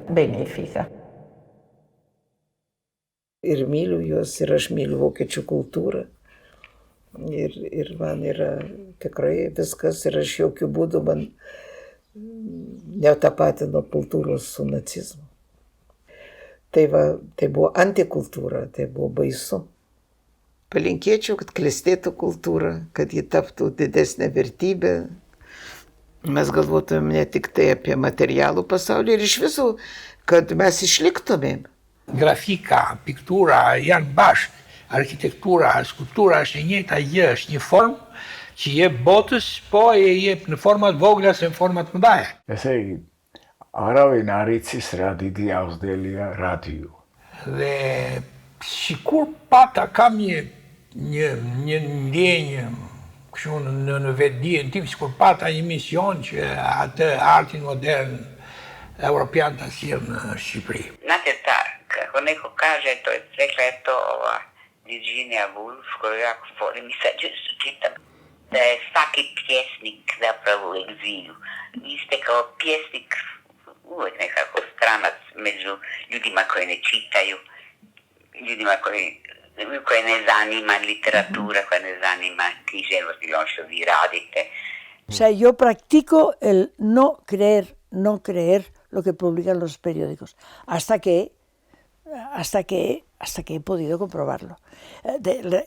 benefica. Ir myliu juos ir aš myliu vokiečių kultūrą. Ir man yra tikrai viskas ir aš jokių būdų man netapatino kultūros su nacizmu. Tai buvo antikultūra, tai buvo baisu. Palinkėčiau, kad klestėtų kultūra, kad ji taptų didesnė vertybė. Mes galvotumėm ne tik tai apie materialų pasaulį ir iš visų, kad mes išliktumėm. Grafika, pictura, janë bashkë, arkitektura, skulptura është një formë që jep botës, po e jep në format vogla se në format mëdha. ესე იგი, არავინ არ იცის რა დიდი აღზრდილია რადიო. Dhe sikur pata kam një ndjenjë kështu në vetdijen tim, sikur pata një mision që atë artin modern evropian ta sjell në Shqipëri. Znate kako neko kaže, rekla je to ova Virginia Woolf, koju jako volim i sad često čitam, da je svaki pjesnik zapravo u egzilu. Vi ste kao pjesnik uvijek nekako stranac među ljudima koji ne čitaju, ljudima koje ne zanima literatura, koje ne zanima književnost ili ono što vi radite. O sea, yo practico el no creer lo que publican los periódicos, hasta que he podido comprobarlo.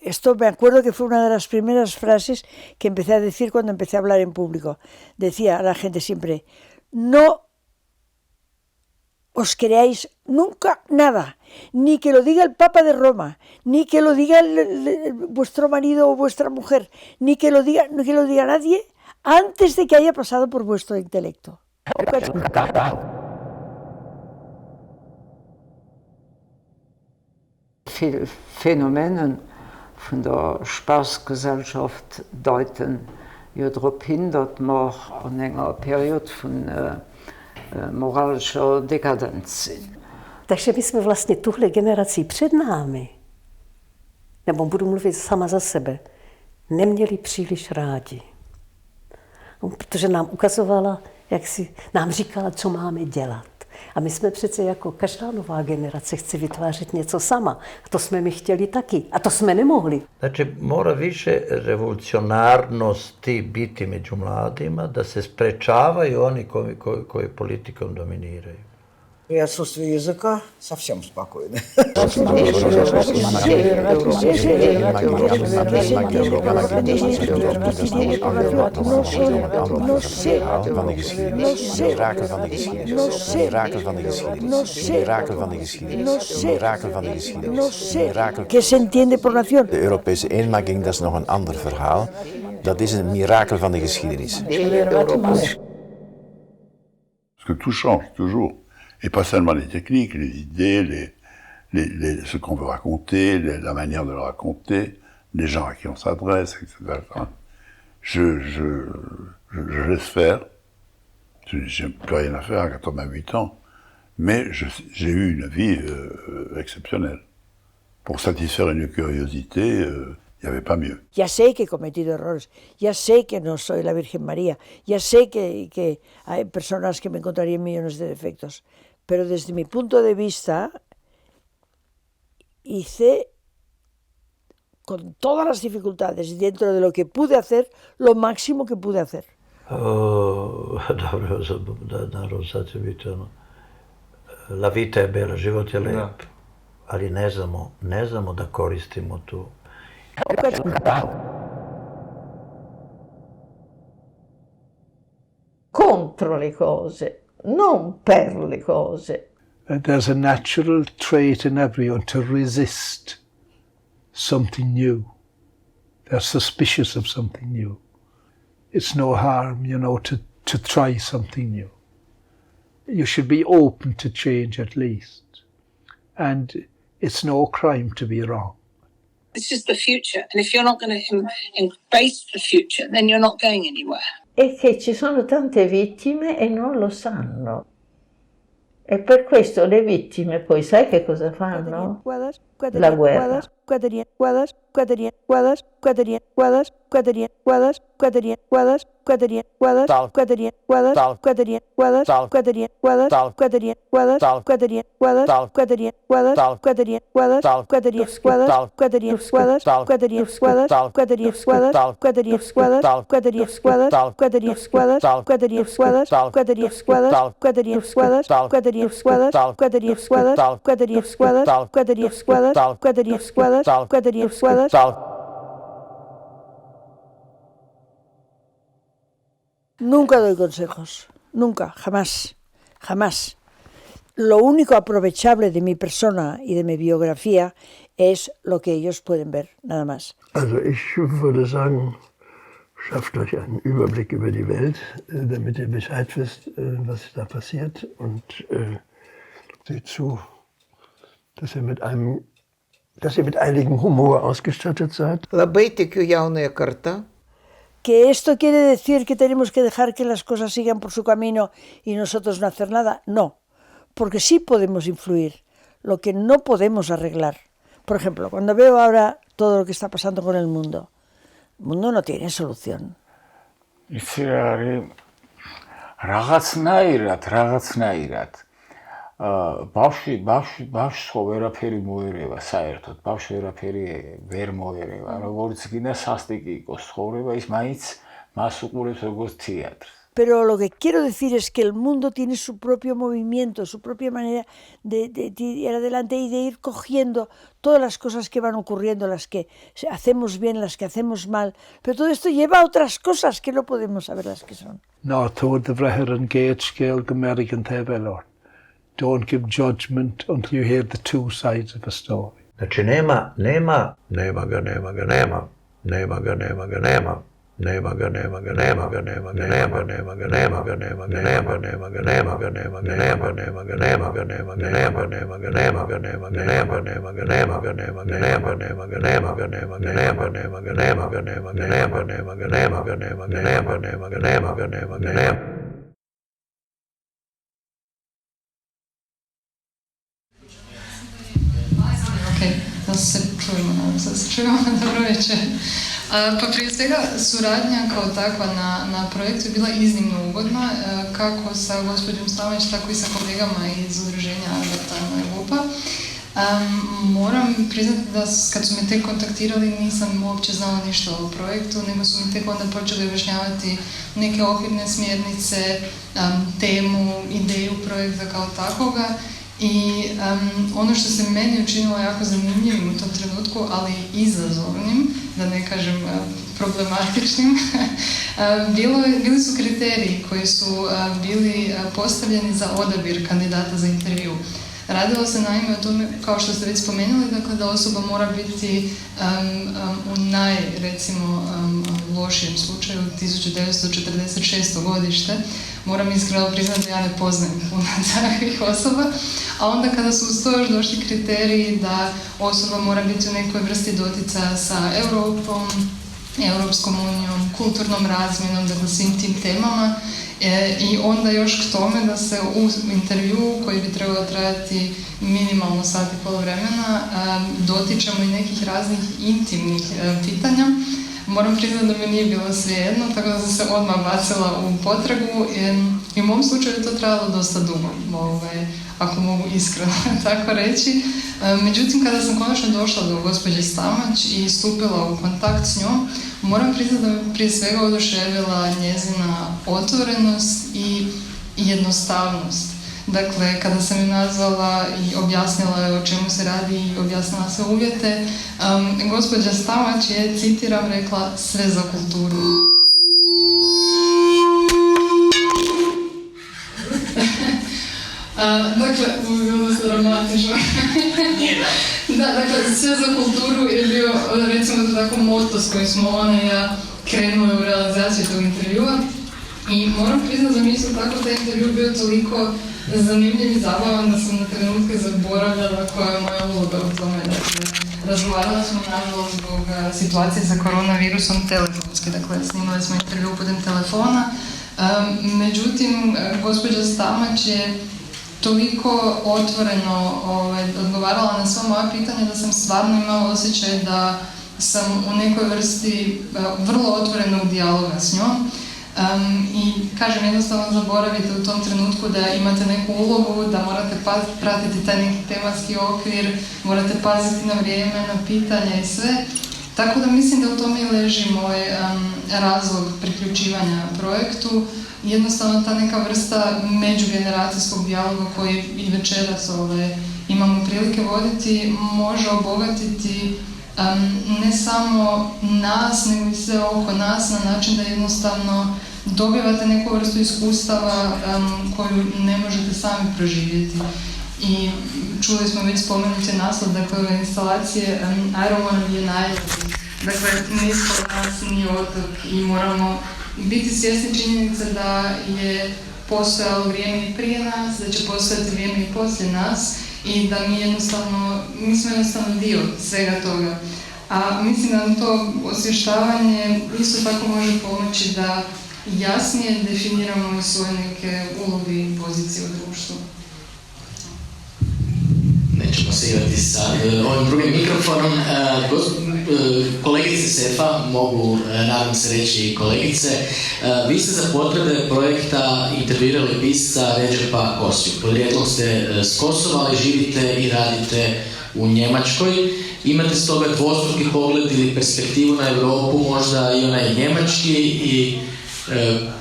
Esto me acuerdo que fue una de las primeras frases que empecé a decir cuando empecé a hablar en público. Decía a la gente siempre, no os creáis nunca nada, ni que lo diga el Papa de Roma, ni que lo diga vuestro marido o vuestra mujer, ni que lo diga nadie antes de que haya pasado por vuestro intelecto. Viele Phänomene von der Spaßgesellschaft deuten ja darauf hin, dass wir in einer Periode von moralischer Dekadenz sind. Takže my jsme vlastně tuhle generaci před námi, nebo budu mluvit sama za sebe, neměli příliš rádi. Protože nám ukazovala, nám říkala, co máme dělat. A my jsme přece jako každá nová generace chce vytvářet něco sama. A to jsme my chtěli taky. A to jsme nemohli. Znači, mora više revolucionarnosti biti među mladima, da se sprečavaju oni koji politikom dominiraju. При отсутствии языка совсем спокойно. ¿Qué se entiende por nación? De Europese eenmaking, dat is nog een ander verhaal. Dat is een mirakel van de geschiedenis. Parce que tout change toujours. Et pas seulement les techniques, les idées, ce qu'on veut raconter, la manière de le raconter, les gens à qui on s'adresse, etc. Je laisse faire. Je n'ai plus rien à faire à 88 ans. Mais j'ai eu une vie exceptionnelle. Pour satisfaire une curiosité, il n'y avait pas mieux. Ya sé que he cometido errores, ya sé que no soy la Virgen María, ya sé que hay personas que me encontrarían millones de defectos. Pero desde mi punto de vista, hice con todas las dificultades y dentro de lo que pude hacer, lo máximo que pude hacer. Dobro, naravno sad će biti ono, la vita je bela, život je lep, ali ne znamo da koristimo tu. Contro le cose. Non per le cose. There's a natural trait in everyone to resist something new. They're suspicious of something new. It's no harm, to try something new. You should be open to change at least. And it's no crime to be wrong. It's just the future. And if you're not going to embrace the future, then you're not going anywhere. È che ci sono tante vittime e non lo sanno. E per questo le vittime poi sai che cosa fanno? La guerra. Nunca doy consejos, nunca, jamás, jamás. Lo único aprovechable de mi persona y de mi biografía es lo que ellos pueden ver, nada más. Also ich würde sagen, schafft euch einen Überblick über die Welt, damit ihr Bescheid wisst, was da passiert, und seht zu, dass ihr mit einigem Humor ausgestattet seid. Labai tikiu jaunąją kartą. ¿Que esto quiere decir que tenemos que dejar que las cosas sigan por su camino y nosotros no hacer nada? No, porque sí podemos influir, lo que no podemos arreglar. Por ejemplo, cuando veo ahora todo lo que está pasando con el mundo no tiene solución. ბავშვი სხვა ვერაფერი მოერევა საერთოდ, ბავშვი ვერაფერი ვერ მოერევა, როგორც კიდე სასტიკი იყოს ცხოვრება, ის მაინც მას უყურებს როგორც თეატრს. Pero lo que quiero decir es que el mundo tiene su propio movimiento, su propia manera de ir adelante y de ir cogiendo todas las cosas que van ocurriendo, las que hacemos bien, las que hacemos mal. Pero todo esto lleva a otras cosas que no podemos saber las que son. No, todo de vreher en Gates-Scale American Tebelor. Don't give judgment until you hear the two sides of a story. Znači nema da se čujemo, dobro večer. Pa prije svega suradnja kao takva na projektu je bila iznimno ugodna, kako sa gospođom Stamać, tako i sa kolegama iz udruženja Alberta Lupa. Moram priznati da kad su me tek kontaktirali nisam uopće znala ništa o projektu, nego su mi tek onda počeli objašnjavati neke okvirne smjernice, temu, ideju projekta kao takvoga. I ono što se meni učinilo jako zanimljivim u tom trenutku, ali i izazovnim, da ne kažem problematičnim, bili su kriteriji koji su bili postavljeni za odabir kandidata za intervju. Radilo se naime o tome, kao što ste već spomenuli, dakle, da osoba mora biti u lošijem slučaju 1946. godište. Moram iskreno priznati da ja ne poznajem puno takvih osoba, a onda kada su uz to još došli kriteriji da osoba mora biti u nekoj vrsti doticaja sa Europom, Europskom unijom, kulturnom razmjenom, dakle svim tim temama, i onda još k tome da se u intervju koji bi trebao trajati minimalno sat i pol vremena dotičemo i nekih raznih intimnih pitanja. Moram priznati da mi nije bilo svejedno, tako da sam se odmah bacila u potragu i u mom slučaju je to trajalo dosta dugo, ako mogu iskreno tako reći. Međutim, kada sam konačno došla do gospođe Stamać i stupila u kontakt s njom, moram priznati da me prije svega oduševila njezina otvorenost i jednostavnost. Dakle, kada sam ju nazvala i objasnila je o čemu se radi i objasnila sve uvjete, gospođa Stamać je, citiram, rekla sve za kulturu. Dakle, bilo se dramatično. Da, dakle, sve za kulturu je bio, recimo tako, moto s kojim smo ona i ja krenuli u realizaciju tog intervjua. I moram priznati da mi isto tako taj intervju bio toliko zanimljiv i zabavan da sam na trenutke zaboravljala koja je moja uloga u tome. Dakle, razgovarala smo nažalost zbog situacije sa koronavirusom telefonski, dakle snimali smo intervju putem telefona. Međutim, gospođa Stamać je toliko otvoreno odgovarala na sva moja pitanja da sam stvarno imala osjećaj da sam u nekoj vrsti vrlo otvorenog dijaloga s njom. I kažem, jednostavno zaboravite u tom trenutku da imate neku ulogu, da morate pratiti taj neki tematski okvir, morate paziti na vrijeme, na pitanja i sve. Tako da mislim da u tome i leži moj razlog priključivanja projektu. Jednostavno ta neka vrsta međugeneracijskog dijaloga koji i večeras imamo prilike voditi može obogatiti ne samo nas, nego i sve oko nas na način da jednostavno dobivate neku vrstu iskustava koju ne možete sami proživjeti. I čuli smo već spomenuti naslov, dakle, ove instalacije I don't want to be an island. Dakle, nismo nas ni otok i moramo biti svjesni činjenice da je postojalo vrijeme i prije nas, da će postojati vrijeme i poslije nas i da mi smo jednostavno dio svega toga. A mislim da nam to osvještavanje isto tako može pomoći da jasnije definiramo svoje neke uloge i pozicije u društvu. Nećemo se igrati sa ovim drugim mikrofonom. Kolegice Sefa, mogu nadam se reći i kolegice, vi ste za potrebe projekta intervjuirali pisca Redžepa Kosiju. Podrijetlom ste s Kosova, ali živite i radite u Njemačkoj. Imate stoga dvostruki pogled ili perspektivu na Europu, možda i onaj njemački i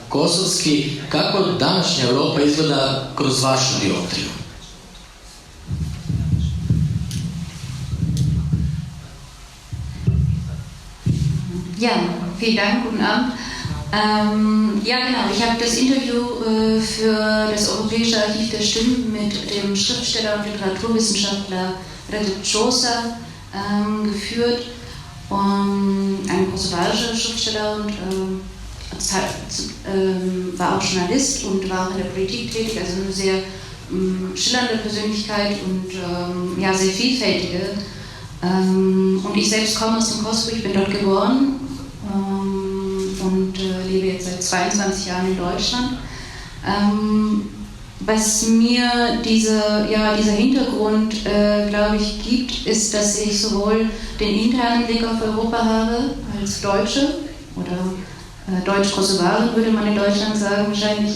kosovski. Kako današnja Europa izgleda kroz vašu dioptriju? Ja, vielen Dank, guten Abend. Ja, genau, ich habe das Interview für das Europäische Archiv der Stimmen mit dem Schriftsteller und Literaturwissenschaftler Recep Ćosa geführt, ein kosovarischer Schriftsteller und war auch Journalist und war auch in der Politik tätig, also eine sehr schillernde Persönlichkeit und ja, sehr vielfältige. Und ich selbst komme aus dem Kosovo, ich bin dort geboren und lebe jetzt seit 22 Jahren in Deutschland. Was mir dieser Hintergrund, glaube ich, gibt, ist, dass ich sowohl den internen Blick auf Europa habe, als Deutsche, oder Deutsch-Kosovarin würde man in Deutschland sagen wahrscheinlich,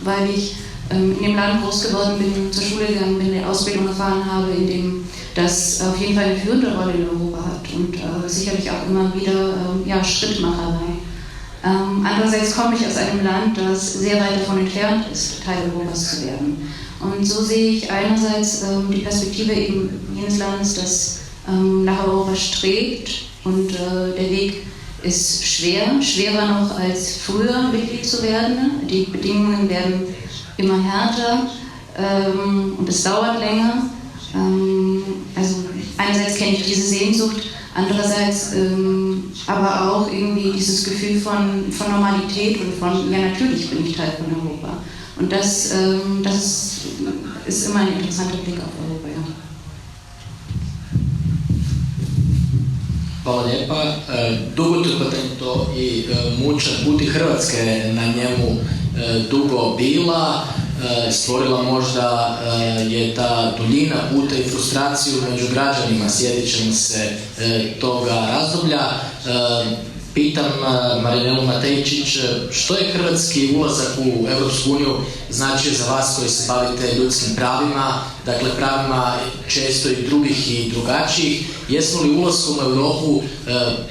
weil ich in dem Land groß geworden bin, zur Schule gegangen bin, eine Ausbildung erfahren habe, in dem das auf jeden Fall eine führende Rolle in Europa hat und sicherlich auch immer wieder Schrittmacherei. Andererseits komme ich aus einem Land, das sehr weit davon entfernt ist, Teil Europas zu werden. Und so sehe ich einerseits die Perspektive eben jenes Landes, das nach Europa strebt und der Weg ist schwerer noch als früher Mitglied zu werden. Die Bedingungen werden immer härter und es dauert länger. Also einerseits kenne ich diese Sehnsucht, andererseits aber auch irgendwie dieses Gefühl von Normalität und von, ja natürlich bin ich Teil von Europa. Und das ist immer ein interessanter Blick auf Europa, ja. Hvala lijepa. Dugotrpatan to i mučan put i Hrvatska je na njemu dugo bila, stvorila možda je ta duljina puta i frustraciju među građanima, sjetit ćemo se toga razdoblja. Pitam Marinelu Matejčić, što je hrvatski ulazak u Europsku uniju značio za vas koji se bavite ljudskim pravima, dakle pravima često i drugih i drugačijih? Jesmo li ulaskom u Europu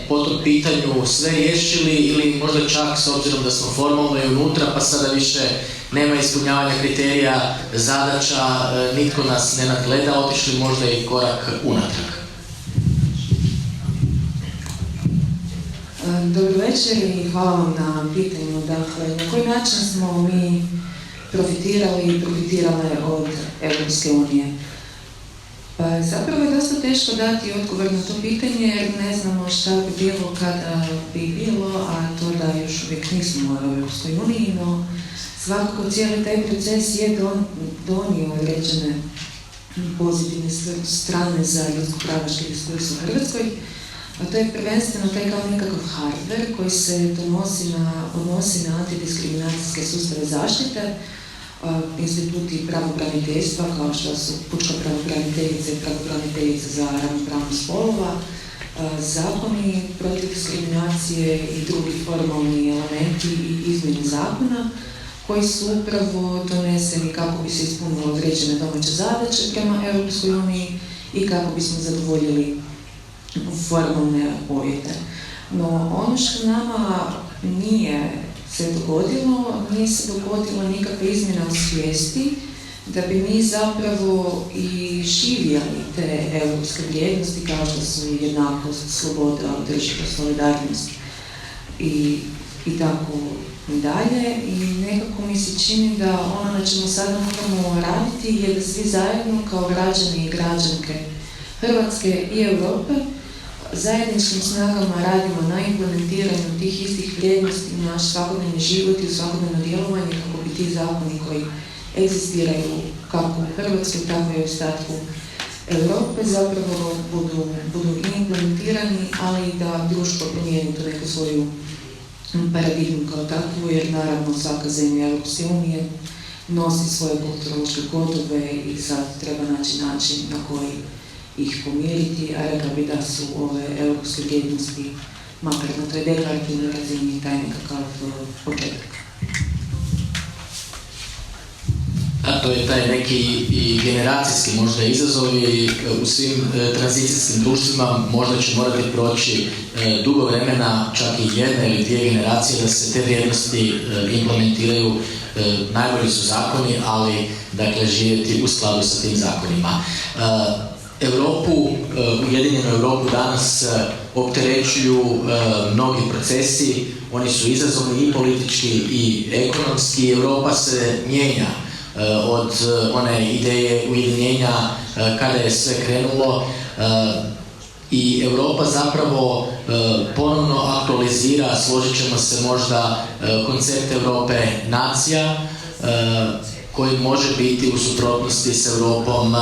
po tom pitanju sve riješili ili možda čak s obzirom da smo formalno i unutra pa sada više nema ispunjavanja kriterija, zadaća, nitko nas ne nadgleda, otišli možda i korak unatrag? Dobro večer i hvala vam na pitanju. Dakle, na koji način smo mi profitirale od Europske unije? Pa zapravo je dosta teško dati odgovor na to pitanje jer ne znamo šta bi bilo kada bi bilo, a to da još uvijek nismo u Europskoj uniji, no svakako cijeli taj proces je donio određene pozitivne strane za ljudsko-pravački diskurs u Hrvatskoj. A to je prvenstveno taj kao nekakav hardware koji se odnosi na antidiskriminacijske sustave zaštite, instituti pravobraniteljstva kao što su pučka pravobraniteljica i pravobraniteljica za ravnopravnost spolova, zakoni protiv diskriminacije i drugi formalni elementi i izmjene zakona koji su upravo doneseni kako bi se ispunilo određene domaće zadaće prema Europskoj uniji i kako bismo zadovoljili formalne uvjete. No ono što nama nije se dogodilo, nije se dogodila nikakva izmjena u svijesti da bi mi zapravo i živjeli te europske vrijednosti kao što su jednakost, sloboda, održivost, solidarnost i tako dalje. I nekako mi se čini da ono na čemu sada moramo raditi je da svi zajedno kao građani i građanke Hrvatske i Europe zajedničkim snagama radimo na implementiranju tih istih vrijednosti u naš svakodnevni život i u svakodnevno djelovanje kako bi ti zakoni koji egzistiraju kako u Hrvatskoj, tako i u ostatku Europe zapravo budu implementirani, ali i da društvo promijeni tu neku svoju paradigmu kao takvu, jer naravno svaka zemlja Europske unije nosi svoje kulturološke kodove i sad treba naći način na koji ih pomiriti, a rekla bi da su ove europske vrijednosti, makar na toj deklarativnoj razini, taj nekakav početak. A to je taj neki i generacijski možda izazovi u svim tranzicijskim društvima, možda će morati proći dugo vremena, čak i jedna ili dvije generacije da se te vrijednosti implementiraju. Najbolji su zakoni, ali dakle živjeti u skladu sa tim zakonima. Europu, Ujedinjenu Europu danas opterećuju mnogi procesi, oni su izazovni i politički i ekonomski. Europa se mijenja od one ideje ujedinjenja kada je sve krenulo i Europa zapravo ponovno aktualizira, složit ćemo se možda, koncept Europe nacija koji može biti u suprotnosti s Europom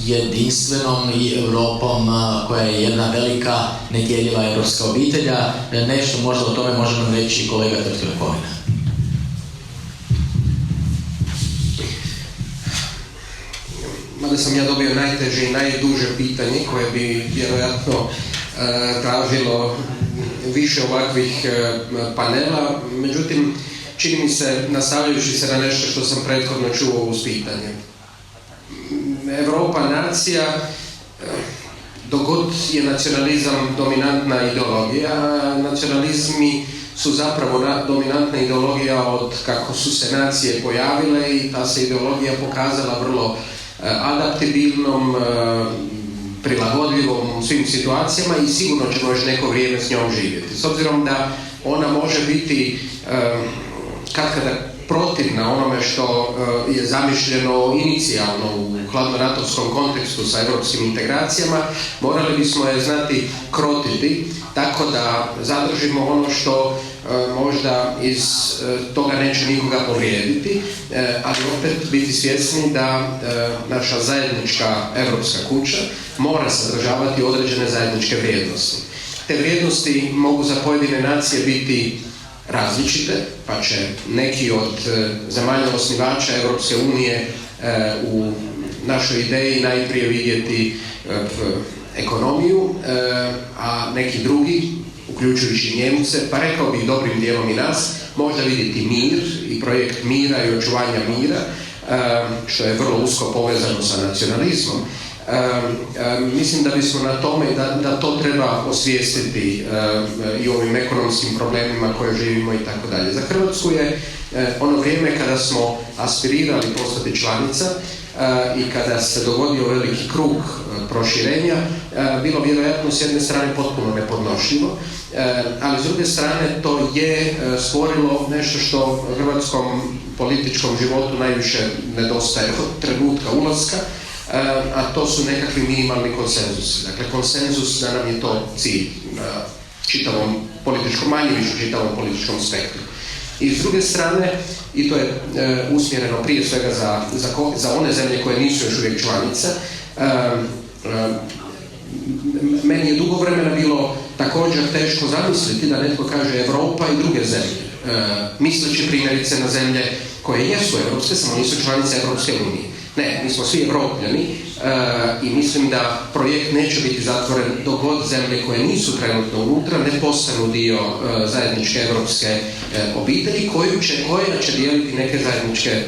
jedinstvenom i Europom koja je jedna velika nedjeljiva europska obitelja. Nešto možda o tome možemo reći kolega dr. Kovina. Mada sam ja dobio najteže i najduže pitanje koje bi vjerojatno tražilo više ovakvih panela, međutim čini mi se, nastavljajući se na nešto što sam prethodno čuo uz pitanje. Europa nacija, dok god je nacionalizam dominantna ideologija, nacionalizmi su zapravo dominantna ideologija od kako su se nacije pojavile i ta se ideologija pokazala vrlo adaptibilnom, prilagodljivom u svim situacijama i sigurno ćemo još neko vrijeme s njom živjeti. S obzirom da ona može biti katkada protivna onome što je zamišljeno inicijalno u hladnoratovskom kontekstu sa europskim integracijama, morali bismo je znati krotiti tako da zadržimo ono što možda iz toga neće nikoga povrijediti, ali opet biti svjesni da naša zajednička europska kuća mora sadržavati određene zajedničke vrijednosti. Te vrijednosti mogu za pojedine nacije biti različite, pa će neki od zemalja osnivača Europske unije u našoj ideji najprije vidjeti ekonomiju, a neki drugi, uključujući Njemce, pa rekao bih dobrim dijelom i nas, možda vidjeti mir i projekt mira i očuvanja mira, što je vrlo usko povezano sa nacionalizmom. Mislim da bismo na tome, da to treba osvijestiti i ovim ekonomskim problemima koje živimo i tako dalje. Za Hrvatsku je ono vrijeme kada smo aspirirali postati članica i kada se dogodio veliki krug proširenja, bilo vjerojatno s jedne strane potpuno nepodnošljivo, ali s druge strane to je stvorilo nešto što hrvatskom političkom životu najviše nedostaje od trenutka ulaska, a to su nekakvi minimalni konsenzusi. Dakle, konsenzus da nam je to cilj na čitavom političkom, manje više čitavom političkom spektru. I s druge strane, i to je usmjereno prije svega za one zemlje koje nisu još uvijek članice, meni je dugo vremena bilo također teško zamisliti da netko kaže Europa i druge zemlje. Misleći primjerice na zemlje koje jesu evropske, samo nisu članice Evropske unije. Ne, mi smo svi Evropljani i mislim da projekt neće biti zatvoren dok god zemlje koje nisu trenutno unutra ne postanu dio zajedničke evropske obitelji koja će dijeliti neke zajedničke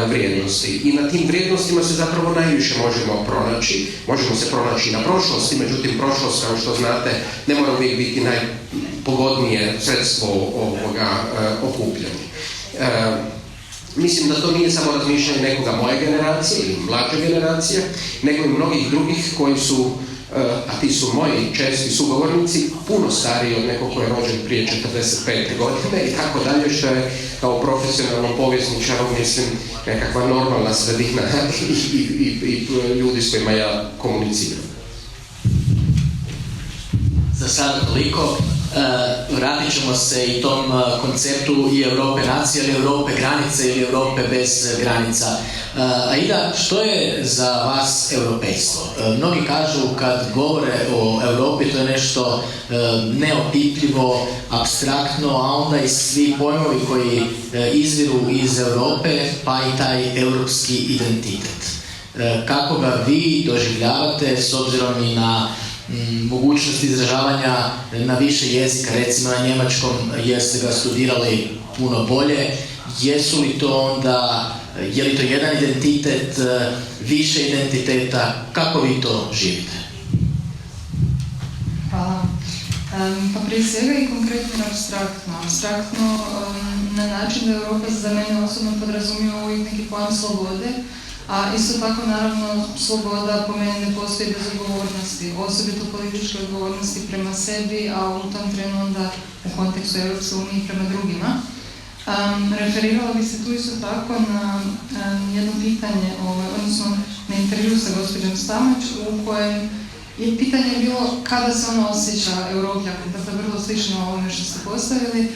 vrijednosti. I na tim vrijednostima se zapravo najviše možemo pronaći. Možemo se pronaći na prošlosti, međutim prošlost, kao što znate, ne mora uvijek biti najpogodnije sredstvo ovoga okupljanja. Mislim da to nije samo razmišljanje nekoga moje generacije ili mlađe generacije, nego i mnogih drugih koji su, a ti su moji česti sugovornici, puno stariji od nekog koji je rođen prije 45. godine i tako dalje, što je kao profesionalnom povjesničaru, mislim, nekakva normalna sredina i ljudi s kojima ja komuniciram. Za sada toliko. Vratit ćemo se i tom konceptu i Europe nacije, ili Europe granice, ili Europe bez granica. Aida, što je za vas europejstvo? Mnogi kažu kad govore o Europi to je nešto neopipljivo, apstraktno, a onda i svi pojmovi koji izviru iz Europe, pa i taj europski identitet. Kako ga vi doživljavate s obzirom i na mogućnost izražavanja na više jezika, recimo na njemačkom, jer ste ga studirali puno bolje, jesu li to onda, je li to jedan identitet, više identiteta, kako vi to živite? Hvala. Pa prije svega i konkretno abstraktno. Abstraktno na način da Europa za mene osobno podrazumijeva uvijek neki plan slobode, a isto tako naravno sloboda po meni ne postoji bez odgovornosti, osobito političke odgovornosti prema sebi, a u tom trenu onda u kontekstu Europske unije prema drugima. Referirala bi se tu isto tako na jedno pitanje, odnosno na intervju sa gospođom Stamać, u kojem je pitanje bilo kada se ona osjeća Europljanom, dakle vrlo slično ovome što ste postavili,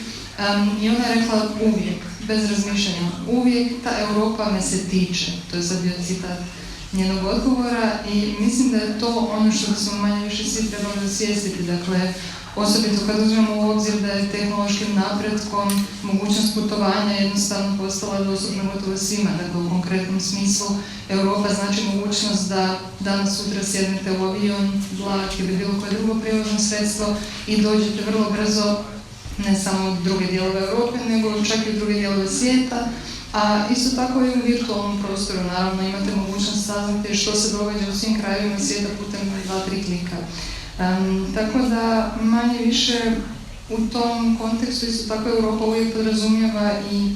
i ona je rekla uvijek, bez razmišljanja, uvijek ta Europa me se tiče, to je sad bio citat njenog odgovora i mislim da je to ono što smo manje više svi trebali osvijestiti, dakle, osobito kad uzmemo u obzir da je tehnološkim napretkom mogućnost putovanja jednostavno postala dostupna gotovo svima, dakle u konkretnom smislu Europa znači mogućnost da danas sutra sjednete u avion, vlak ili bilo koje drugo prijevozno sredstvo i dođete vrlo brzo ne samo u druge dijelove Europe, nego čak i u druge dijelove svijeta, a isto tako i u virtualnom prostoru, naravno imate mogućnost saznati što se događa u svim krajevima svijeta putem 2-3 klika. Tako da manje više u tom kontekstu isto tako Europa uvijek podrazumijeva i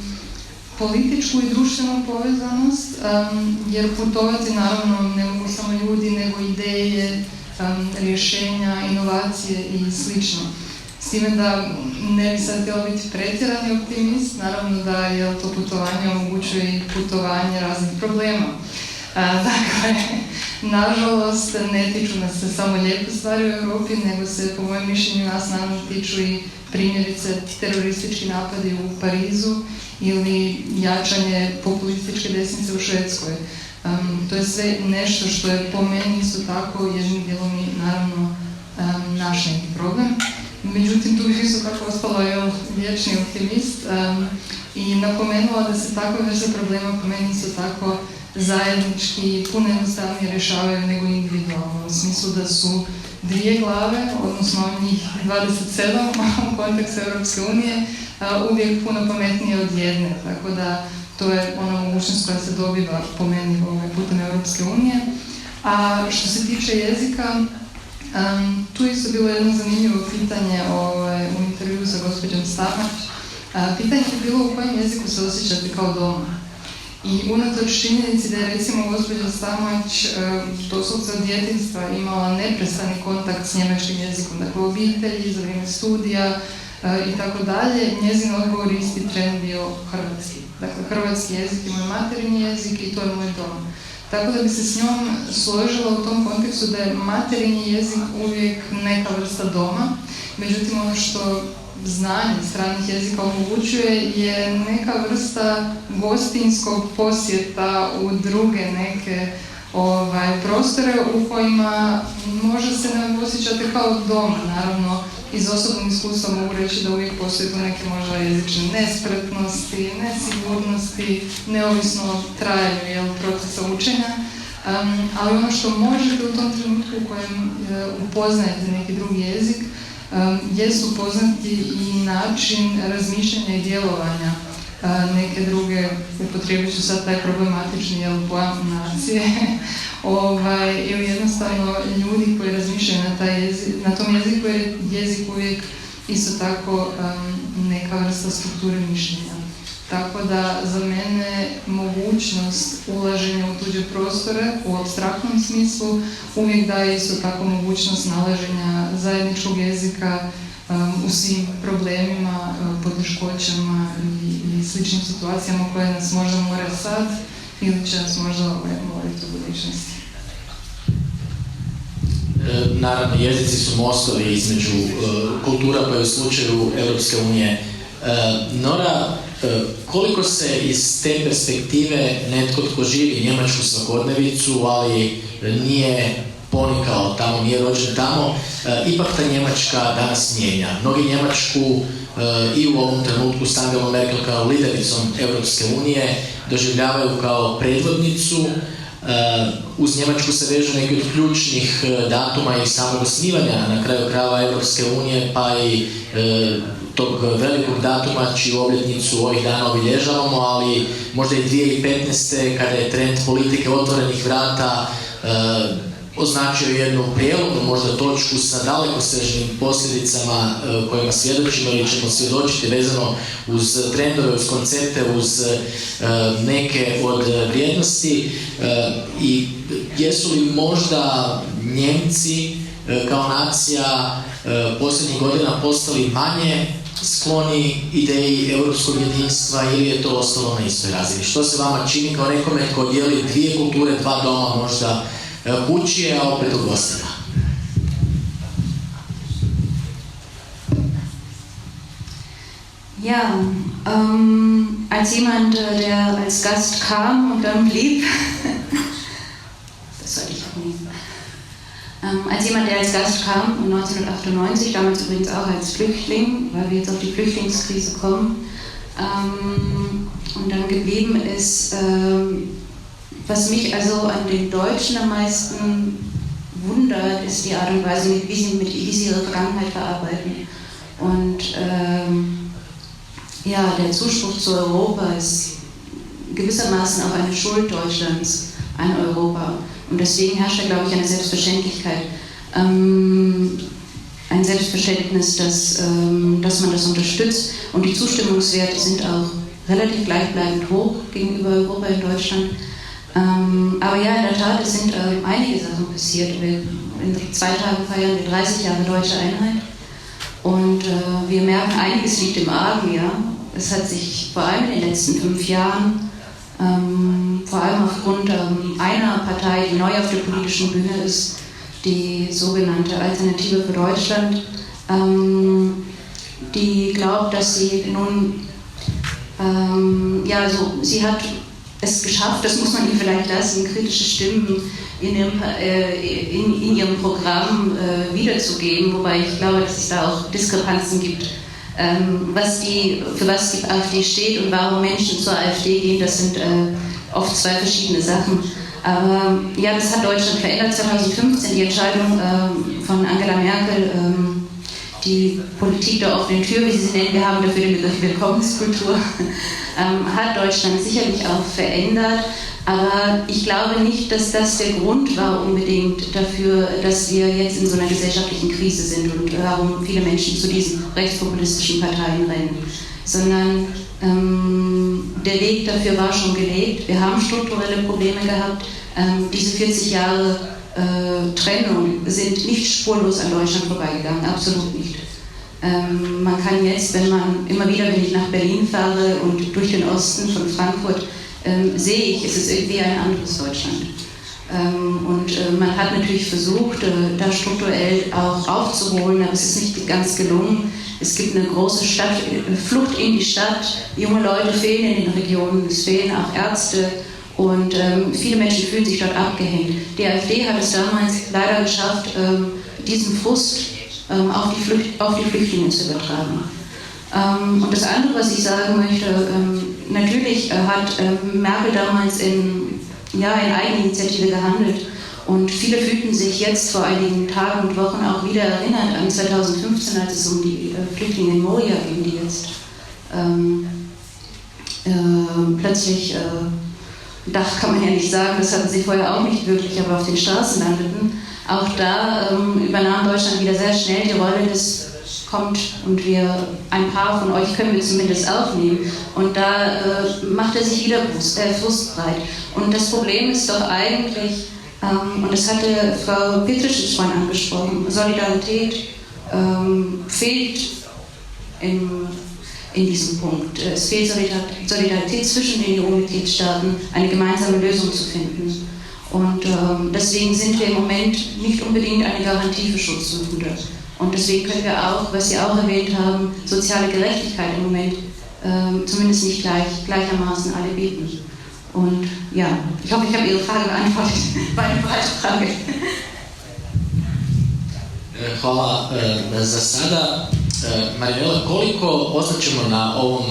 političku i društvenu povezanost, jer putovati naravno ne mogu samo ljudi, nego ideje, rješenja, inovacije i slično. S time da ne bi sad htjela biti pretjerani optimist, naravno da je to putovanje omogućuje i putovanje raznih problema. Dakle, nažalost, ne tiču nas se samo lijepe stvari u Europi, nego se, po mojem mišljenju, nas naravno tiču i primjerice teroristički napadi u Parizu ili jačanje populističke desnice u Švedskoj. To je sve nešto što je po meni isto tako jednim dijelom i naravno naš neki problem. Međutim, tu bih isto tako ostala vječni optimist i napomenula da se takve vrste problema po meni isto tako zajednički puno jednostavnije rješavaju nego individualno, u smislu da su dvije glave, odnosno njih 27 u kontekstu Europske unije, uvijek puno pametnije od jedne, tako da to je ona mogućnost koja se dobiva po meni putem Europske unije. A što se tiče jezika, tu je isto bilo jedno zanimljivo pitanje u intervju sa gospođom Stamać. Pitanje je bilo u kojem jeziku se osjećate kao doma. I unatoč činjenici da je recimo gospođa Stamać doslovce od djetinjstva imala neprestani kontakt s njemačkim jezikom, dakle u obitelji, za vrijeme studija i tako dalje, njezin odgovor isti tren bio hrvatski. Dakle, hrvatski jezik je moj materinji jezik i to je moj dom. Tako da bi se s njom složila u tom kontekstu da je materinji jezik uvijek neka vrsta doma, međutim ono što znanje stranih jezika omogućuje je neka vrsta gostinskog posjeta u druge neke prostore u kojima možda se ne osjećate kao doma, naravno iz osobnog iskustva mogu reći da uvijek postoje tu neke možda jezične nespretnosti, nesigurnosti, neovisno o trajanju procesa učenja. Ali ono što možete u tom trenutku u kojem upoznajete neki drugi jezik, jest upoznati i način razmišljanja i djelovanja neke druge, upotrijebit ću sad taj problematični pojam nacije, ili jednostavno ljudi koji razmišljaju na tom jeziku, jer jezik uvijek isto tako neka vrsta strukture mišljenja. Tako da za mene mogućnost ulaženja u tuđe prostore u apstraktnom smislu uvijek daje isto tako mogućnost nalaženja zajedničkog jezika u svim problemima, poteškoćama i sličnim situacijama koje nas možda more sad ili će nas možda morati u budućnosti. Naravno, jezici su mostovi između kultura, pa i u slučaju Europske unije. Nora, koliko se iz te perspektive netko tko živi njemačku svakodnevicu, ali nije ponikao tamo, nije rođen tamo, ipak ta Njemačka danas mijenja. Mnogi Njemačku i u ovom trenutku s Angelom Merkel kao lidericom Europske unije doživljavaju kao predvodnicu. Uz Njemačku se vežu neki od ključnih datuma i samog osnivanja na kraju krajeva Europske unije, pa i tog velikog datuma čiju obljetnicu ovih dana obilježavamo, ali možda i 2015. kada je trend politike otvorenih vrata označio jednu prijelomnu možda točku sa dalekosežnim posljedicama kojima svjedočimo ili ćemo svjedočiti vezano uz trendove, uz koncepte, uz neke od vrijednosti. I jesu li možda Njemci kao nacija posljednjih godina postali manje skloni ideji europskog jedinstva ili je to ostalo na istoj razini? Što se vama čini kao nekome tko dijeli dvije kulture, dva doma možda kući, a opet u gostima? Ja, als jemand, der als Gast kam und dann blieb, das sollte ich auch nicht. Als jemand, der als Gast kam 1998, damals übrigens auch als Flüchtling, weil wir jetzt auf die Flüchtlingskrise kommen, und dann geblieben ist, was mich also an den Deutschen am meisten wundert, ist die Art und Weise, wie sie ihre Vergangenheit verarbeiten. Und ja, der Zuspruch zu Europa ist gewissermaßen auch eine Schuld Deutschlands an Europa. Und deswegen herrscht da, glaube ich, eine Selbstverständlichkeit, ein Selbstverständnis, dass man das unterstützt. Und die Zustimmungswerte sind auch relativ gleichbleibend hoch gegenüber Europa in Deutschland. Aber ja, in der Tat, es sind einige Sachen passiert. In 2 Tagen feiern wir 30 Jahre deutsche Einheit. Und wir merken, einiges liegt im Argen, ja. Es hat sich vor allem in den letzten 5 Jahren, vor allem aufgrund einer Partei, die neu auf der politischen Bühne ist, die sogenannte Alternative für Deutschland, die glaubt, dass sie nun, sie hat es geschafft, das muss man ihr vielleicht lassen, kritische Stimmen in ihrem Programm wiederzugeben, wobei ich glaube, dass es da auch Diskrepanzen gibt, für was die AfD steht und warum Menschen zur AfD gehen, das sind oft 2 verschiedene Sachen. Aber ja, das hat Deutschland verändert. 2015 die Entscheidung von Angela Merkel, die Politik der offenen Tür, wie sie nennen, wir haben dafür den Begriff Willkommenskultur, hat Deutschland sicherlich auch verändert. Aber ich glaube nicht, dass das der Grund war unbedingt dafür, dass wir jetzt in so einer gesellschaftlichen Krise sind und warum viele Menschen zu diesen rechtspopulistischen Parteien rennen. Sondern der Weg dafür war schon gelegt. Wir haben strukturelle Probleme gehabt. Diese 40 Jahre Trennung sind nicht spurlos an Deutschland vorbeigegangen, absolut nicht. Man kann jetzt, wenn ich nach Berlin fahre und durch den Osten von Frankfurt, sehe ich, es ist irgendwie ein anderes Deutschland. Und man hat natürlich versucht, da strukturell auch aufzuholen, aber es ist nicht ganz gelungen. Es gibt eine große Flucht in die Stadt, junge Leute fehlen in den Regionen, es fehlen auch Ärzte und viele Menschen fühlen sich dort abgehängt. Die AfD hat es damals leider geschafft, diesen Frust auf die Flüchtlinge zu übertragen. Und das andere, was ich sagen möchte, natürlich hat Merkel damals in Eigeninitiative gehandelt und viele fühlten sich jetzt vor einigen Tagen und Wochen auch wieder erinnert an 2015, als es um die Flüchtlinge in Moria ging, die jetzt plötzlich, Dach kann man ja nicht sagen, das hatten sie vorher auch nicht wirklich, aber auf den Straßen landeten. Auch da übernahm Deutschland wieder sehr schnell die Rolle des kommt und ein paar von euch können wir zumindest aufnehmen. Und da macht er sich wieder Frust breit. Und das Problem ist doch eigentlich, und das hatte Frau Petritsch vorhin angesprochen, Solidarität fehlt in diesem Punkt. Es fehlt Solidarität zwischen den EU-Mitgliedstaaten, eine gemeinsame Lösung zu finden. Und deswegen sind wir im Moment nicht unbedingt eine Garantie für Schutzsuchende. Und deswegen können wir auch, was Sie auch erwähnt haben, soziale Gerechtigkeit im Moment zumindest nicht gleichermaßen alle bieten. Und ja, ich hoffe, ich habe Ihre Frage beantwortet. War eine breite Frage. Hvala za sada. Marinela, koliko ostaćemo na ovom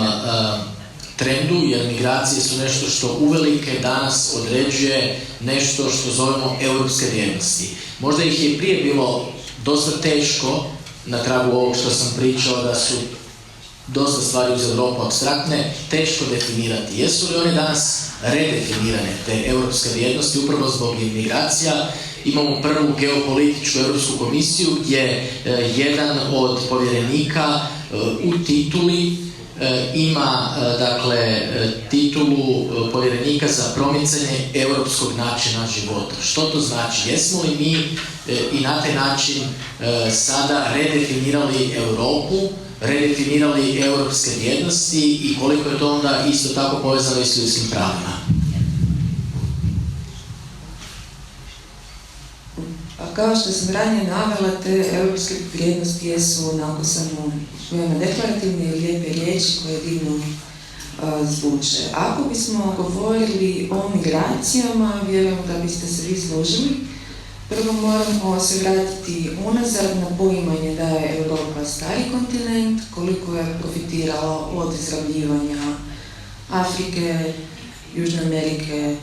trendu, jer migracije su nešto što uvelike danas određuje nešto što zovemo europske vrijednosti. Možda ih je prije bilo dosta teško, na tragu ovog što sam pričao, da su dosta stvari uz Europu apstraktne, teško definirati. Jesu li one danas redefinirane, te europske vrijednosti, upravo zbog imigracija? Imamo prvu geopolitičku Europsku komisiju gdje jedan od povjerenika u tituli ima titulu povjerenika za promicanje europskog načina života. Što to znači? Jesmo li mi i na taj način sada redefinirali Europu, redefinirali europske vrijednosti i koliko je to onda isto tako povezano i s ljudskim pravima? Kao što sam ranije navela, te europske vrijednosti jesu onako samo veoma deklarativne i lijepe riječi koje divno zvuče. Ako bismo govorili o migracijama, vjerujem da biste se vi složili. Prvo moramo se vratiti unazad na poimanje da je Europa stari kontinent, koliko je profitirala od izrabljivanja Afrike, Južne Amerike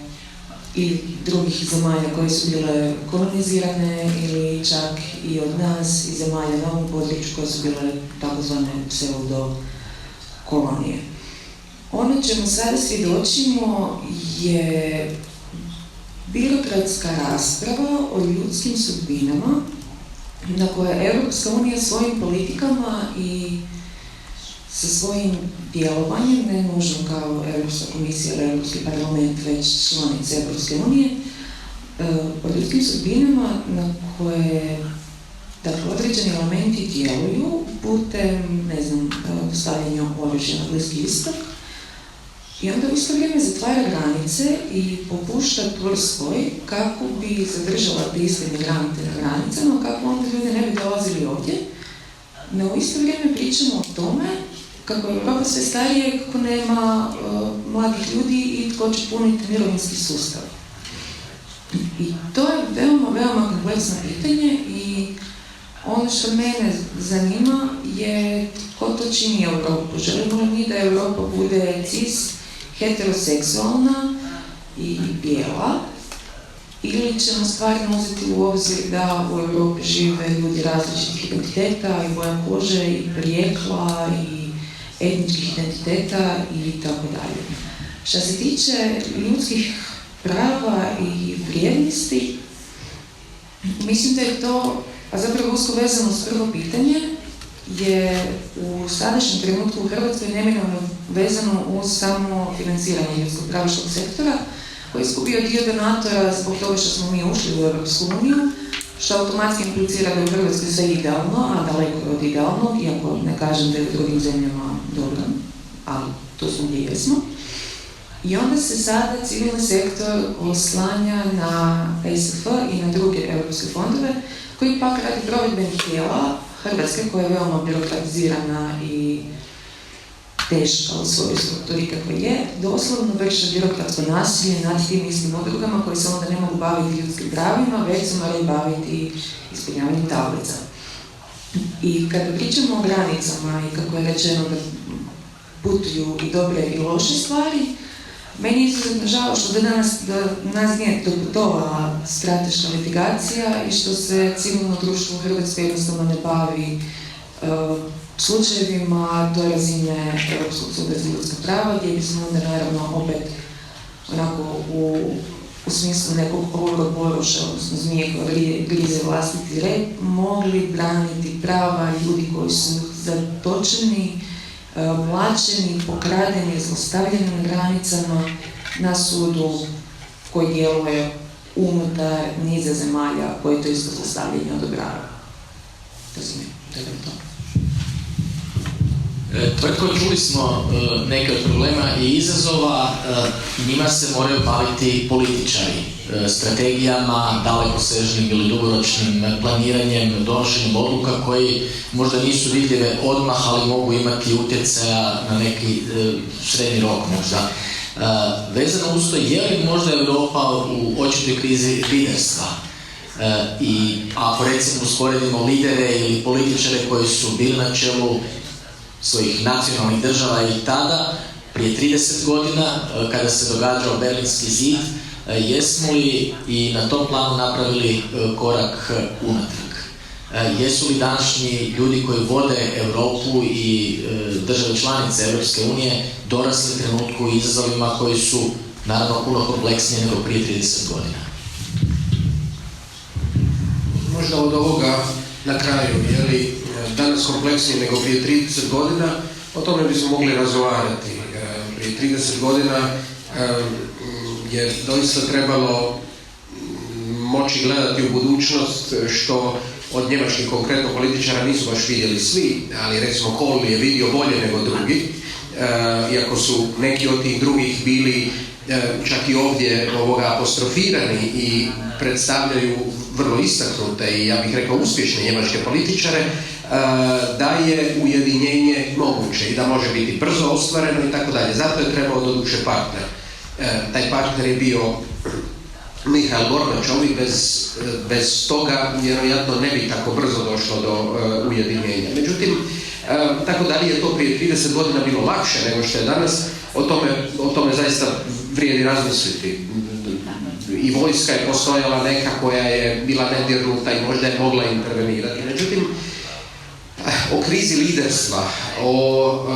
i drugih zemalja koje su bile kolonizirane ili čak i od nas i zemalja na ovom području koje su bile takozvane pseudo kolonije. Ono čemu sada svjedočimo je birokratska rasprava o ljudskim sudbinama na koje Europska unija svojim politikama i sa svojim djelovanjem, ne nužno kao Europska komisija ili Europski parlament, već članice Europske unije, o ljudskim sudbinama na koje određeni elementi djeluju putem, stavljanja oružja na Bliski istok, i onda u isto vrijeme zatvara granice i popušta Turskoj kako bi zadržala te iste migrante na granicama, kako onda ljudi ne bi dolazili ovdje. No u isto vrijeme pričamo o tome kako je Europa sve starije, kako nema mladih ljudi i tko će puniti mirovinski sustav. I to je veoma, veoma kompleksno pitanje i ono što mene zanima je ko to čini Europu. Želimo li mi da Europa bude cis, heteroseksualna i bijela, ili ćemo stvarno uzeti u obzir da u Europi žive ljudi različitih identiteta i boja kože i porijekla i etničkih identiteta i tako dalje. Što se tiče ljudskih prava i vrijednosti, mislim da je to, a zapravo usko vezano s prvo pitanje, je u sadašnjem trenutku u Hrvatskoj neminovno vezano uz samo financiranje ljudskog pravaškog sektora, koji je izgubio dio donatora zbog toga što smo mi ušli u Europsku uniju, što automatski implicira da je u Hrvatskoj sve idealno, a daleko je od idealnog, iako ne kažem da je u drugim zemljama dobro, ali to smo gdje jesmo. I onda se sada civilni sektor oslanja na ESF i na druge europske fondove, koji pak radi provedbenih tijela Hrvatske, koja je veoma birokratizirana i teška u svojoj strukturi kakva je, doslovno vrše birokratsko nasilje nad tim istim udrugama koji se onda ne mogu baviti ljudskim pravima, već se moraju baviti ispunjavanjem tablica. I kada pričamo o granicama i kako je rečeno da putuju i dobre i loše stvari, meni je izuzetno žao što do nas nije doputovala strateška navigacija i što se civilno društvo u Hrvatskoj jednostavno ne bavi slučajevima do razine Europskog suda za ljudska prava, gdje bismo onda naravno opet onako u smislu nekog Ouroboruša, odnosno zmije koja grize vlastiti rep, mogli braniti prava ljudi koji su zatočeni, mlačeni, pokradeni, zlostavljeni na granicama na sudu koji djeluje unutar niza zemalja koji to isto zlostavljanje odobravaju. Razumijem, to je to. Tvrtko, čuli smo neke od problema i izazova, njima se moraju baviti političari, strategijama, dalekosežnim ili dugoročnim planiranjem, donošenjem odluka koji možda nisu vidljive odmah, ali mogu imati utjecaja na neki srednji rok možda. Vezano uz to, je li možda Europa u očitoj krizi liderstva? I ako recimo usporedimo lidere ili političare koji su bili na čelu svojih nacionalnih država i tada, prije 30 godina, kada se događao Berlinski zid, jesmo li i na tom planu napravili korak unatrag? Jesu li današnji ljudi koji vode Europu i države članice Europske unije dorasli trenutku i izazovima koji su naravno puno kompleksnije nego prije 30 godina? Možda od ovoga na kraju, je li danas kompleksnije nego prije 30 godina, o tome bismo mogli razgovarati. Prije 30 godina je doista trebalo moći gledati u budućnost, što od njemačkih konkretno političara nisu baš vidjeli svi, ali recimo Kohl je vidio bolje nego drugi, iako su neki od tih drugih bili čak i ovdje apostrofirani i predstavljaju vrlo istaknute i ja bih rekao uspješne njemačke političare, da je ujedinjenje moguće i da može biti brzo ostvareno i tako dalje. Zato je trebao doduše partner. Taj partner je bio Mihail Gorbačov i bez toga vjerojatno ne bi tako brzo došlo do ujedinjenja. Međutim, tako da li je to prije 30 godina bilo lakše nego što je danas, o tome zaista vrijedi razmisliti. I vojska je postojala neka koja je bila nedirnuta i možda je mogla intervenirati. Međutim, o krizi liderstva, o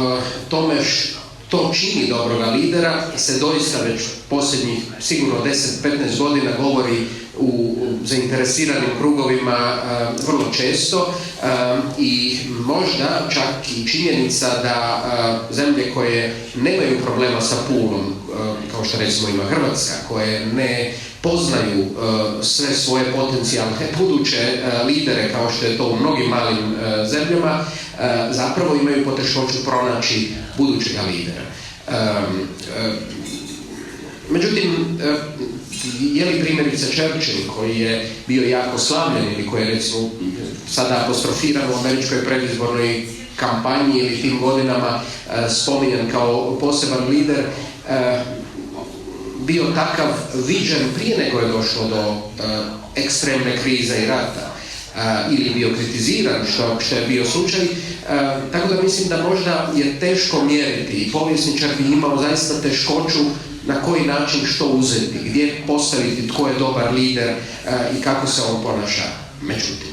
tome što čini dobroga lidera se doista već posljednjih sigurno 10-15 godina govori u zainteresiranim krugovima vrlo često i možda čak i činjenica da zemlje koje nemaju problema sa pulom, kao što recimo ima Hrvatska, koje ne poznaju sve svoje potencijalne buduće lidere, kao što je to u mnogim malim zemljama, zapravo imaju poteškoću pronaći budućega lidera. Međutim, je li primjerice Churchill, koji je bio jako slavljen ili koji je recimo sada apostrofiran u američkoj predizbornoj kampanji ili tim godinama spominjan kao poseban lider, bio takav viđen prije nego je došlo do ekstremne krize i rata, ili bio kritiziran, što je bio slučaj, tako da mislim da možda je teško mjeriti i povjesničar bi imao zaista teškoću na koji način što uzeti, gdje postaviti tko je dobar lider i kako se on ponaša. Međutim,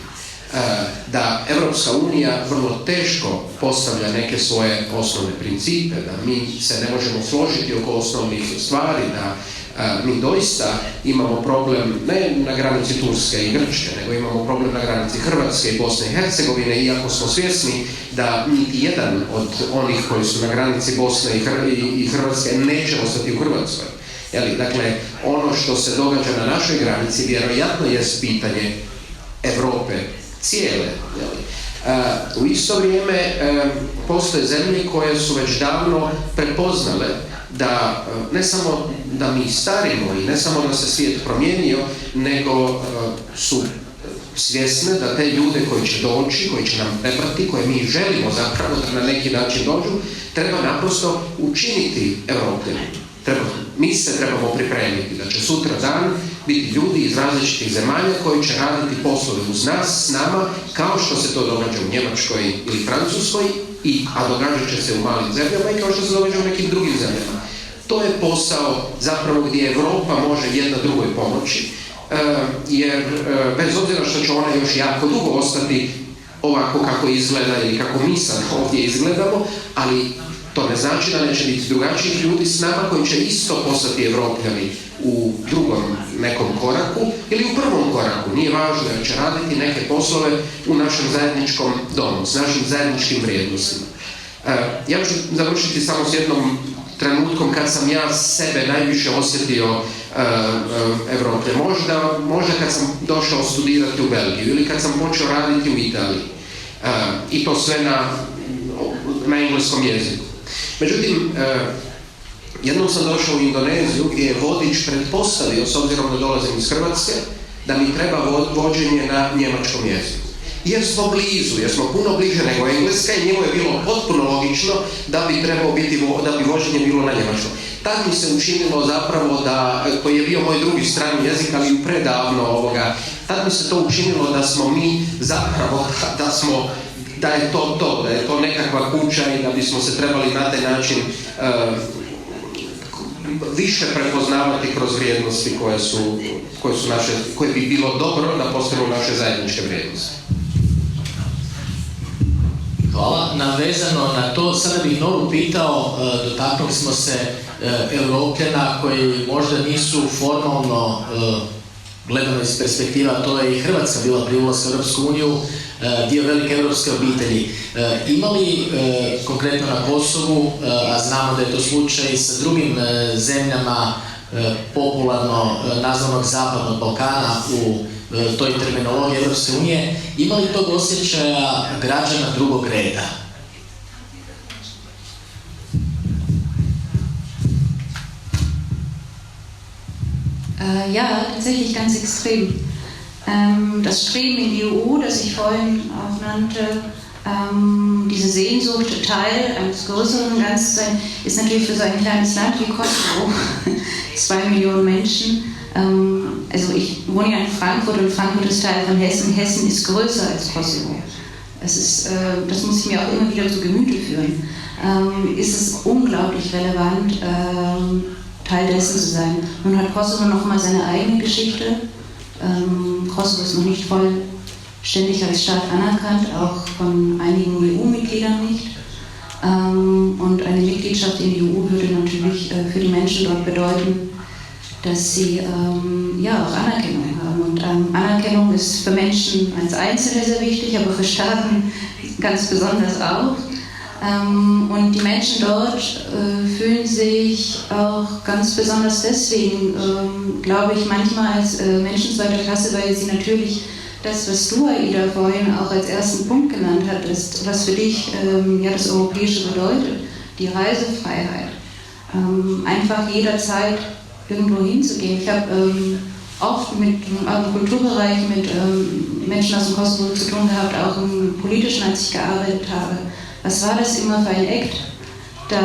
da Europska unija vrlo teško postavlja neke svoje osnovne principe, da mi se ne možemo složiti oko osnovnih stvari, da mi doista imamo problem ne na granici Turske i Grčke, nego imamo problem na granici Hrvatske i Bosne i Hercegovine, iako smo svjesni da niti jedan od onih koji su na granici Bosne i Hrvatske neće ostati u Hrvatskoj. Dakle, ono što se događa na našoj granici vjerojatno je pitanje Europe cijele. U isto vrijeme postoje zemlje koje su već davno prepoznale da ne samo da mi starimo i ne samo da se svijet promijenio, nego su svjesne da te ljude koji će doći, koji će nam trebati, koje mi želimo zapravo da na neki način dođu, treba naprosto učiniti Europljanima. Mi se trebamo pripremiti da će sutra dan biti ljudi iz različitih zemalja koji će raditi poslove uz nas, s nama, kao što se to događa u Njemačkoj ili Francuskoj, a događat će se u malim zemljama i kao što se događa u nekim drugim zemljama. To je posao zapravo gdje Europa može jedna drugoj pomoći, jer bez obzira što će ona još jako dugo ostati ovako kako izgleda ili kako mi sad ovdje izgledamo, ali to ne znači da neće biti drugačijih ljudi s nama koji će isto postati Evropljani u drugom nekom koraku ili u prvom koraku, nije važno, jer će raditi neke poslove u našem zajedničkom domu, s našim zajedničkim vrijednostima. Ja ću završiti samo s jednom trenutkom kad sam ja sebe najviše osjetio Evroplje. Možda kad sam došao studirati u Belgiju ili kad sam počeo raditi u Italiji. I to sve na engleskom jeziku. Međutim, jednom sam došao u Indoneziju gdje je vodič pretpostavio, s obzirom da dolazim iz Hrvatske, da mi treba vođenje na njemačkom jeziku. Jer smo blizu, jer smo puno bliže nego Engleska i njemu je bilo potpuno logično da bi vođenje bilo na njemačkom. Tad mi se učinilo zapravo koji je bio moj drugi strani jezik, ali predavno tad mi se to učinilo da smo mi zapravo, da je to nekakva kuća i da bismo se trebali na taj način više prepoznavati kroz vrijednosti koje bi bilo dobro da postanu naše zajedničke vrijednosti. Hvala. Navezano na to, sada bih Noru pitao, dotaknuli smo se Europljana koji možda nisu formalno gledano iz perspektiva, to je i Hrvatska bila pri ulasku u Europsku uniju, dio velike europske obitelji. Ima li konkretno na Kosovu, a znamo da je to slučaj sa drugim zemljama popularno nazvanog Zapadnog Balkana u toj terminologiji Europske unije, ima li tog osjećaja građana drugog reda? Ja, tatsächlich ganz extrem. Das Streben in die EU, das ich vorhin auch nannte, diese Sehnsucht, Teil eines größeren Ganzen sein, ist natürlich für so ein kleines Land wie Kosovo, 2 Millionen Menschen. Also ich wohne ja in Frankfurt und Frankfurt ist Teil von Hessen. Hessen ist größer als Kosovo. Das muss ich mir auch immer wieder zu Gemüte führen. Ist es unglaublich relevant, Teil dessen zu sein. Nun hat Kosovo noch mal seine eigene Geschichte. Kosovo ist noch nicht vollständig als Staat anerkannt, auch von einigen EU-Mitgliedern nicht. Und eine Mitgliedschaft in die EU würde natürlich für die Menschen dort bedeuten, dass sie auch Anerkennung haben. Und Anerkennung ist für Menschen als Einzelne sehr wichtig, aber für Staaten ganz besonders auch. Und die Menschen dort fühlen sich auch ganz besonders deswegen, glaube ich, manchmal als Menschen zweiter Klasse, weil sie natürlich das, was du, Aida, vorhin auch als ersten Punkt genannt hattest, was für dich das Europäische bedeutet, die Reisefreiheit, einfach jederzeit irgendwo hinzugehen. Ich habe oft im Kulturbereich mit Menschen aus dem Kosovo zu tun gehabt, auch im Politischen, als ich gearbeitet habe. Was war das immer für ein Act, da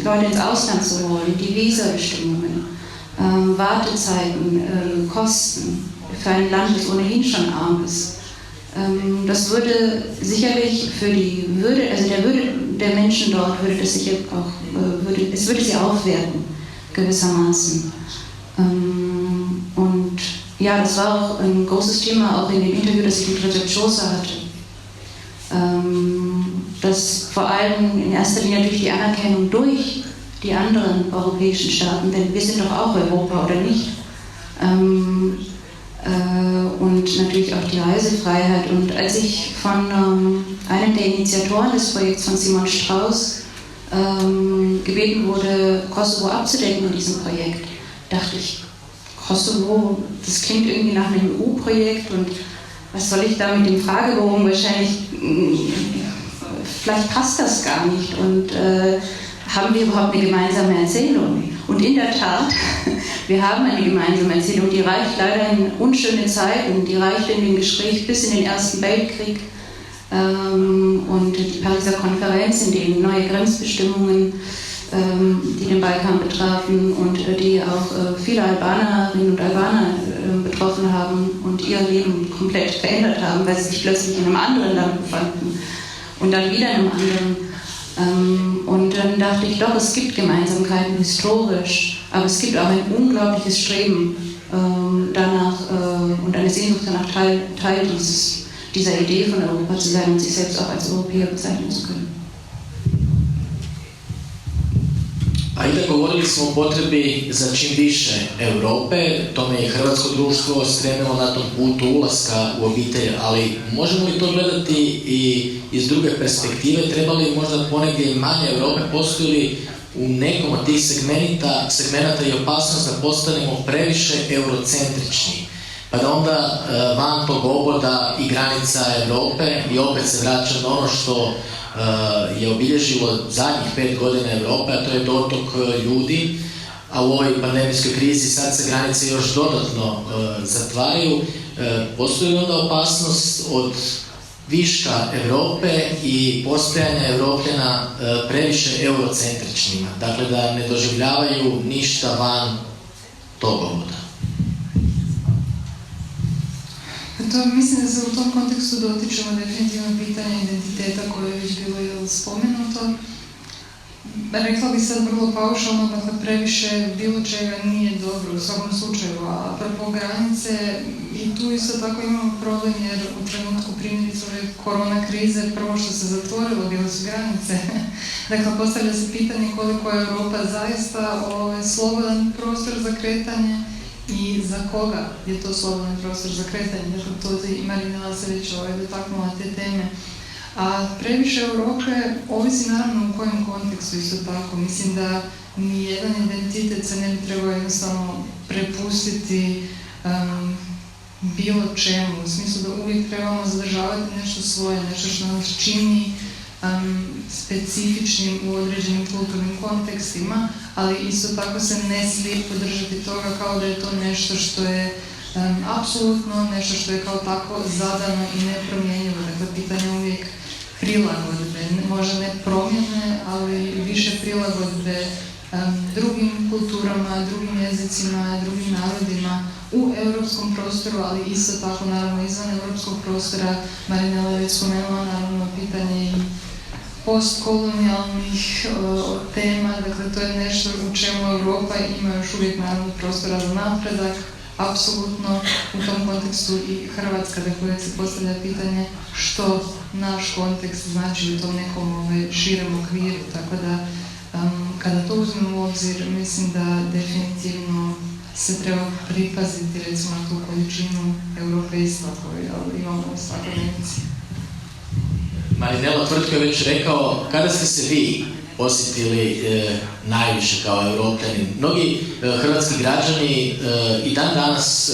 Leute ins Ausland zu holen, die Visabestimmungen, Wartezeiten, Kosten für ein Land, das ohnehin schon arm ist. Das würde sicherlich für die Würde, also der Würde der Menschen dort, würde das sicher auch, es würde sie aufwerten, gewissermaßen. Und ja, das war auch ein großes Thema, auch in dem Interview, das ich mit Recep Çosa hatte. Dass vor allem in erster Linie natürlich die Anerkennung durch die anderen europäischen Staaten, denn wir sind doch auch Europa, oder nicht? Und natürlich auch die Reisefreiheit. Und als ich von einem der Initiatoren des Projekts, von Simon Strauß, gebeten wurde, Kosovo abzudecken in diesem Projekt, dachte ich, Kosovo, das klingt irgendwie nach einem EU-Projekt und was soll ich da mit dem Fragebogen? Wahrscheinlich, vielleicht passt das gar nicht und haben wir überhaupt eine gemeinsame Erzählung? Und in der Tat, wir haben eine gemeinsame Erzählung, die reicht leider in unschöne Zeiten, die reicht in dem Gespräch bis in den Ersten Weltkrieg und die Pariser Konferenz, in denen neue Grenzbestimmungen die den Balkan betrafen und die auch viele Albanerinnen und Albaner betroffen haben und ihr Leben komplett verändert haben, weil sie sich plötzlich in einem anderen Land befanden und dann wieder in einem anderen. Und dann dachte ich, doch, es gibt Gemeinsamkeiten historisch, aber es gibt auch ein unglaubliches Streben danach und eine Sehnsucht danach, Teil dieser Idee von Europa zu sein und sich selbst auch als Europäer bezeichnen zu können. Ajde, govorili smo o potrebi za čim više Europe, tome je hrvatsko društvo skrenulo na tom putu ulaska u obitelj, ali možemo li to gledati i iz druge perspektive, treba li možda ponegdje i manje Europe, postoji li u nekom od tih segmenata i opasnost da postanemo previše eurocentrični, pa da onda van tog oboda i granica Europe i opet se vraća na ono što je obilježilo zadnjih 5 godina Europe, a to je dotok ljudi, a u ovoj pandemijskoj krizi sad se granice još dodatno zatvaraju. Postoji li onda opasnost od viška Europe i postojanja Europljana previše eurocentričnima, dakle da ne doživljavaju ništa van tog oboda? To mislim da se u tom kontekstu dotičemo definitivno pitanja identiteta koje je već bilo spomenuto. Rekla bih sad vrlo paušalno, dakle previše bilo čega nije dobro u svakom slučaju, a apropo granice i tu isto tako imamo problem jer u trenutku primjerice ove korona krize prvo što se zatvorilo bile su granice. Dakle, postavlja se pitanje koliko je Europa zaista slobodan prostor za kretanje i za koga je to slobodan prostor za kretanje. Dakle, to i Marina se već dotaknula te teme. A previše Europe ovisi naravno u kojem kontekstu isto tako. Mislim da nijedan identitet se ne bi trebao jednostavno prepustiti bilo čemu. U smislu da uvijek trebamo zadržavati nešto svoje, nešto što nas čini specifičnim u određenim kulturnim kontekstima, ali isto tako se ne slijepo držati toga kao da je to nešto što je apsolutno, nešto što je kao tako zadano i nepromjenjivo. Dakle, pitanje uvijek prilagodbe, možda ne promjene, ali više prilagodbe drugim kulturama, drugim jezicima, drugim narodima u europskom prostoru, ali isto tako naravno izvan europskog prostora. Marinela je već spomenula naravno pitanje i postkolonijalnih tema, dakle to je nešto u čemu Europa ima još uvijek naravno prostora za napredak, apsolutno u tom kontekstu i Hrvatska, dakle uvijek se postavlja pitanje što naš kontekst znači u tom nekom širem okviru, tako da kada to uzmemo u obzir, mislim da definitivno se treba pripaziti recimo na tu količinu europejstva koju imamo u svakodnevnici. Marinela Tvrtko je već rekao, kada ste se vi osjetili najviše kao Europljanin? Mnogi hrvatski građani i dan danas,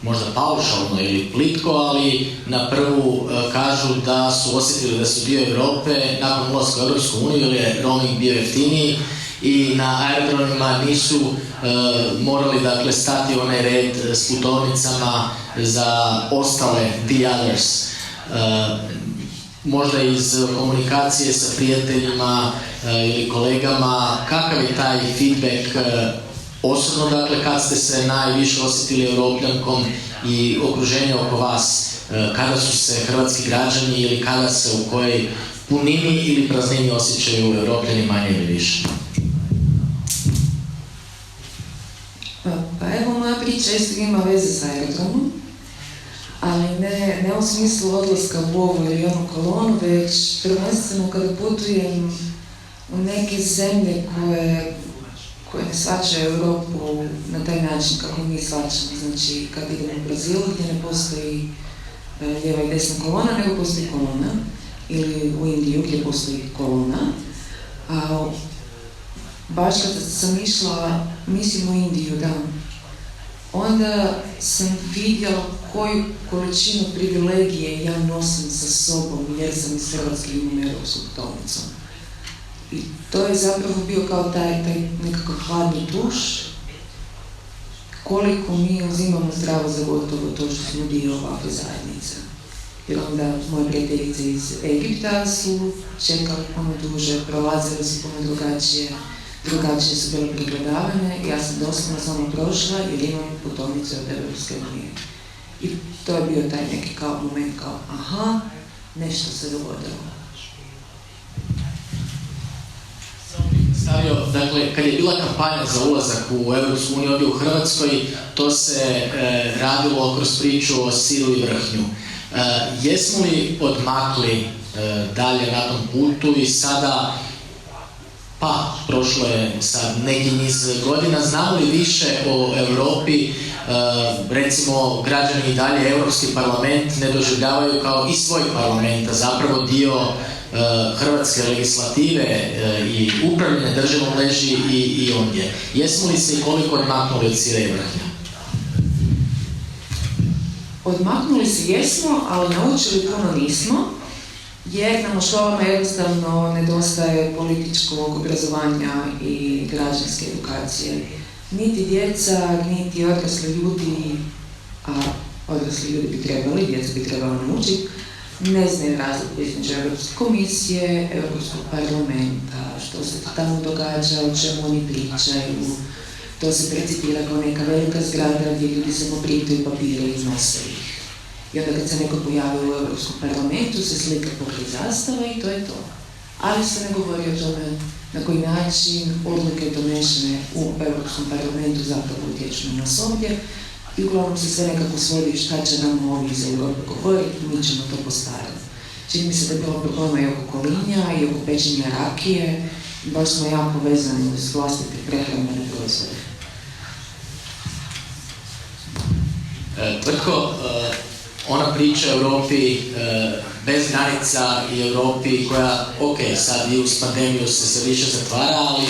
možda paušalno ili plitko, ali na prvu kažu da su osjetili da su dio Europe nakon ulaska u Europsku uniju, jer je roaming bio jeftiniji i na aerodromima nisu morali dakle stati onaj red s putovnicama za ostale the others. Možda iz komunikacije sa prijateljima ili kolegama, kakav je taj feedback osobno, dakle, kad ste se najviše osjetili Europljankom i okruženje oko vas, kada su se hrvatski građani ili kada se u kojoj punini ili praznini osjećaju Europljani manje ili više? Pa evo, moja priča isto ima veze sa aerodromom, ali ne u smislu odlaska u ovu ili onu kolonu, već prvenstveno kada putujem u neke zemlje koje ne shvaćaju Europu na taj način kako mi shvaćamo. Znači, kad idemo u Brazil gdje ne postoji lijeva i desna kolona, nego postoji kolona, ili u Indiju gdje postoji kolona. A baš kada sam išla, mislim u Indiju, da, onda sam vidjela koju količinu privilegije ja nosim sa sobom jer sam iz Hrvatske i imam europsku putovnicu. I to je zapravo bio kao taj nekakav hladni duš, koliko mi uzimamo zdravo za gotovo to što smo dio ovakve zajednice. jer onda moje prijateljice iz Egipta su čekali puno duže, prolazile su puno drugačije su bile pregledavane. Ja sam doslovno samo prošla jer imam putovnicu od Europske unije. I to je bio taj neki kao moment kao aha, nešto se dogodilo. Stavio, dakle, kad je bila kampanja za ulazak u Europsku uniju ovdje u Hrvatskoj, to se radilo kroz priču o silu i vrhnju. Jesmo li odmakli dalje na tom putu i sada, pa prošlo je sad neki niz godina, znamo li više o Europi, recimo građani i dalje Europski parlament ne doživljavaju kao i svoj parlament, a zapravo dio hrvatske legislative i upravljanje državom leži i ondje. Jesmo li se i koliko odmaknuli od sile i vrhnja? Odmaknuli se jesmo, ali naučili puno nismo, jer nam u školama jednostavno nedostaje političkog obrazovanja i građanske edukacije. Niti djeca, niti odrasli ljudi, a odrasli ljudi bi trebali, djeca bi trebalo naučiti, ne znaju razliku između Europske komisije, Europskog parlamenta, što se tamo događa, o čemu oni pričaju. To se precipira kao neka velika zgrada gdje ljudi samo printaju papire i iznose ih. I onda kad se neko pojavi u Europskom parlamentu, se slika pokraj zastava i to je to. Ali se ne govori o tome na koji način odluke donešene u Europskom parlamentu zapravo utječu na nas ovdje. I uglavnom se sve nekako svodi šta će nam ovi iz Europe govoriti, mi ćemo to postaviti. Čini mi se da je bilo problema i oko kolinja i oko pečenja rakije, baš smo jako vezani uz vlastite prehrambene proizvode. Tvrtko, ona priča o Europi bez granica i Europi koja, ok, sad i uz pandemiju se sve više zatvara, ali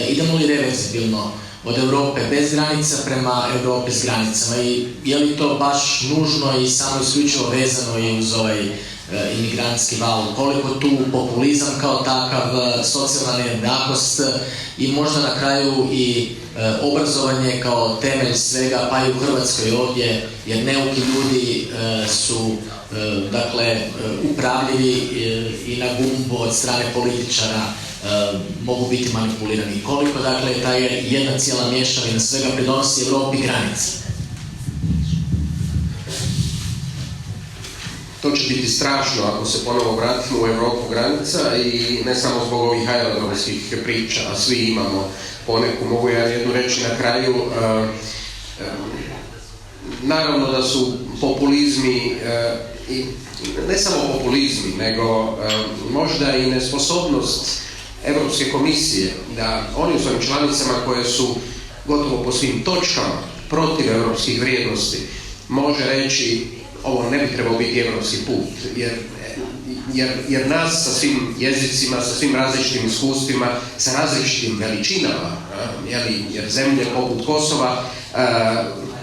idemo li reverzibilno od Europe bez granica prema Europi s granicama i je li to baš nužno i samo isključivo vezano i uz ovaj imigrantski val, koliko tu populizam kao takav, socijalna nejednakost i možda na kraju i obrazovanje kao temelj svega, pa i u Hrvatskoj ovdje, jer neuki ljudi su dakle upravljivi i na gumbu od strane političara mogu biti manipulirani. Koliko dakle ta jedna cijela mješavina svega pridonosi Europi granice? To će biti strašno ako se ponovo vratimo u Europu granica i ne samo zbog ovih aerodromskih priča, a svi imamo poneku, mogu ja jednu reći na kraju. Naravno da su populizmi, i ne samo populizmi, nego možda i nesposobnost Europske komisije da oni u svojim članicama koje su gotovo po svim točkama protiv europskih vrijednosti može reći ovo ne bi trebao biti europski put, jer nas sa svim jezicima, sa svim različitim iskustvima, sa različitim veličinama, jer zemlje poput Kosova,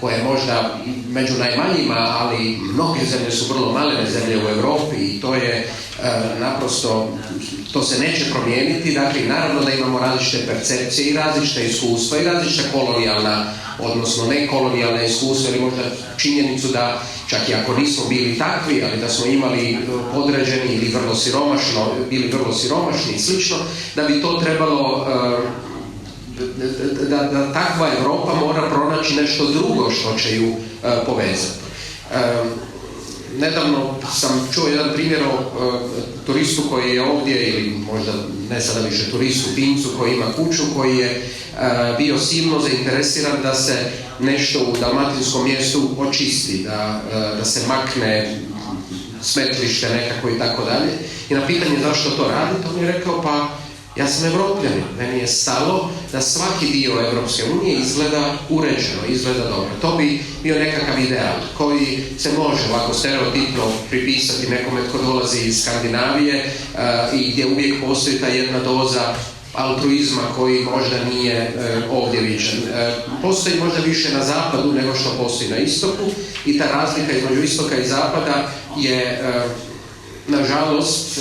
koje je možda među najmanjima, ali mnoge zemlje su vrlo malene zemlje u Europi i to je naprosto, to se neće promijeniti. Dakle, naravno da imamo različite percepcije i različite iskustva i različite kolonijalna, odnosno nekolonijalna iskustva ili možda činjenicu da čak i ako nismo bili takvi, ali da smo imali podređeni ili bili vrlo siromašni i slično, da bi to trebalo da takva Europa mora pronaći nešto drugo što će ju povezati. Nedavno sam čuo jedan primjer o turistu koji je ovdje, ili možda ne sada više turistu, Fincu koji ima kuću, koji je bio silno zainteresiran da se nešto u dalmatinskom mjestu očisti, da se makne smetlište nekako i tako dalje. I na pitanje zašto to radite, on je rekao pa ja sam Evropljanin, meni je stalo da svaki dio Europske unije izgleda uređeno, izgleda dobro. To bi bio nekakav ideal koji se može ovako stereotipno pripisati nekome tko dolazi iz Skandinavije i gdje uvijek postoji ta jedna doza altruizma koji možda nije ovdje viđen. Postoji možda više na zapadu nego što postoji na istoku i ta razlika između istoka i zapada je nažalost,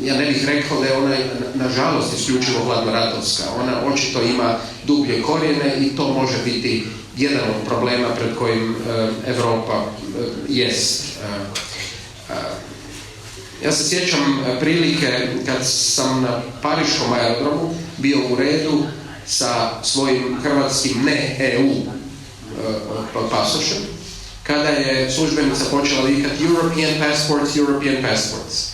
ja ne bih rekao da je ona nažalost isključivo hladnoratovska. Ona očito ima dublje korijene i to može biti jedan od problema pred kojim Europa jest. Ja se sjećam prilike kad sam na pariškom aerodromu bio u redu sa svojim hrvatskim ne-EU pasošem, kada je službenica počela vikati European passports, European passports.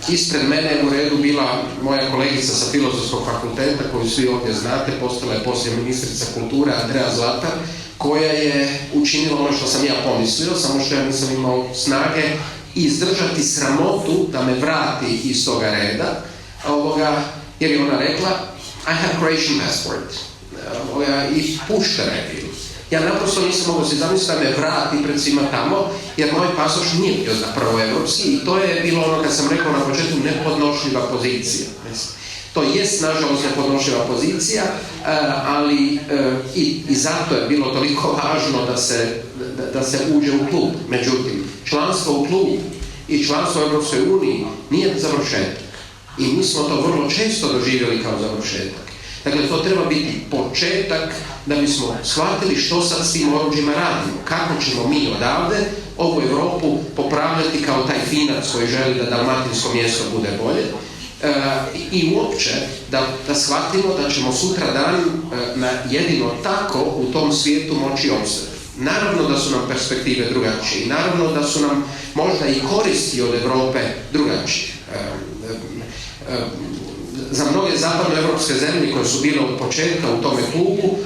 Ispred mene u redu bila moja kolegica sa Filozofskog fakulteta, koju svi ovdje znate, postala je poslije ministrica kulture, Andrea Zlatar, koja je učinila ono što sam ja pomislio, samo što ja nisam imao snage izdržati sramotu da me vrati iz toga reda, jer je ona rekla I have Croatian passport. I puštena je bilo. Ja naprosto nisam mogao se zamisliti da me vrati pred svima tamo, jer moj pasoš nije bio zapravo evropski i to je bilo ono kad sam rekao na početku nepodnošljiva pozicija. To jest nažalost nepodnošljiva pozicija, ali i zato je bilo toliko važno da se uđe u klub. Međutim, članstvo u klubu i članstvo u Europskoj uniji nije završetak. I mi smo to vrlo često doživjeli kao završetak. Dakle, to treba biti početak da bismo shvatili što sad s tim oruđima radimo. Kako ćemo mi odavde ovu Europu popravljati kao taj Finac koji želi da dalmatinsko mjesto bude bolje. I uopće da shvatimo da ćemo sutra dan jedino tako u tom svijetu moći opstati. Naravno da su nam perspektive drugačije i naravno da su nam možda i koristi od Europe drugačije. Za mnoge zapadnoevropske zemlje koje su bile od početka u tome klubu,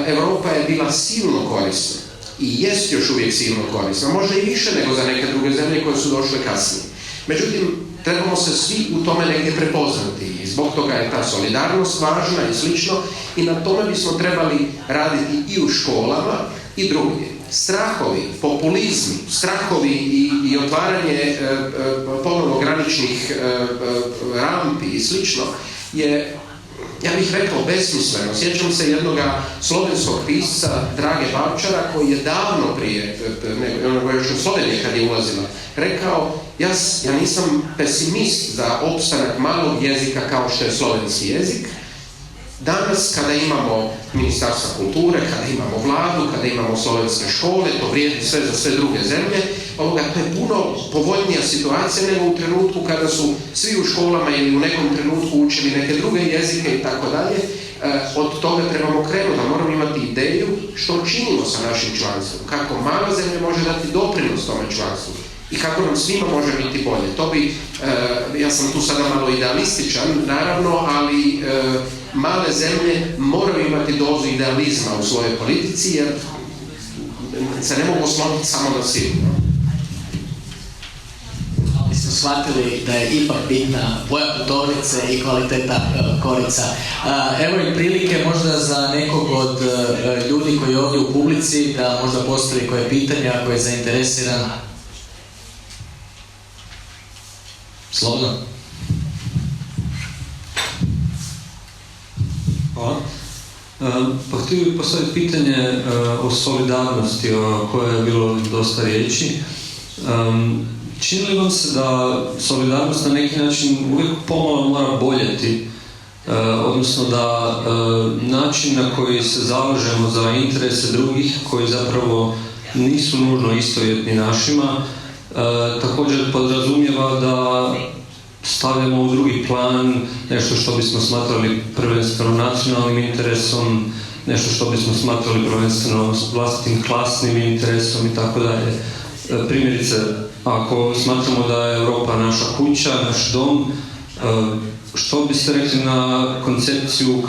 Europa je bila silno korisna i jest još uvijek silno korisna, možda i više nego za neke druge zemlje koje su došle kasnije. Međutim, trebamo se svi u tome negdje prepoznati i zbog toga je ta solidarnost važna i slično i na tome bismo trebali raditi i u školama i drugdje. Strahovi, populizmi, strahovi i otvaranje ponovno graničnih rampi i slično je, ja bih rekao, besmisleno. Sjećam se jednoga slovenskog pisca Drage Bavčara koji je davno prije, još u Sloveniji kad je ulazila, rekao ja nisam pesimist za opstanak malog jezika kao što je slovenski jezik. Danas, kada imamo Ministarstvo kulture, kada imamo vladu, kada imamo slovenske škole, to vrijedi sve za sve druge zemlje, to je puno povoljnija situacija nego u trenutku kada su svi u školama ili u nekom trenutku učili neke druge jezike i tako dalje. Od toga trebamo krenuti, da moramo imati ideju što činimo sa našim članstvom, kako mala zemlja može dati doprinos tome članstvu i kako nam svima može biti bolje. To bi, ja sam tu sada malo idealističan, naravno, ali male zemlje moraju imati dozu idealizma u svojoj politici, jer se ne mogu osloniti samo na silu. Mi smo shvatili da je ipak bitna boja putovnice i kvaliteta korica. Evo i prilike možda za nekog od ljudi koji je ovdje u publici, da možda postoji koje pitanja, ako je zainteresiran. Slobodno. Hvala. Pa htio bih postaviti pitanje o solidarnosti o kojoj je bilo dosta riječi. Čini li vam se da solidarnost na neki način uvijek pomalo mora boljeti, odnosno da način na koji se zalažemo za interese drugih koji zapravo nisu nužno istovjetni našima, također podrazumijeva da stavljamo u drugi plan nešto što bismo smatrali prvenstveno nacionalnim interesom, nešto što bismo smatrali prvenstveno vlastitim klasnim interesom i tako dalje. Primjerice, ako smatramo da je Europa naša kuća, naš dom, što biste rekli na koncepciju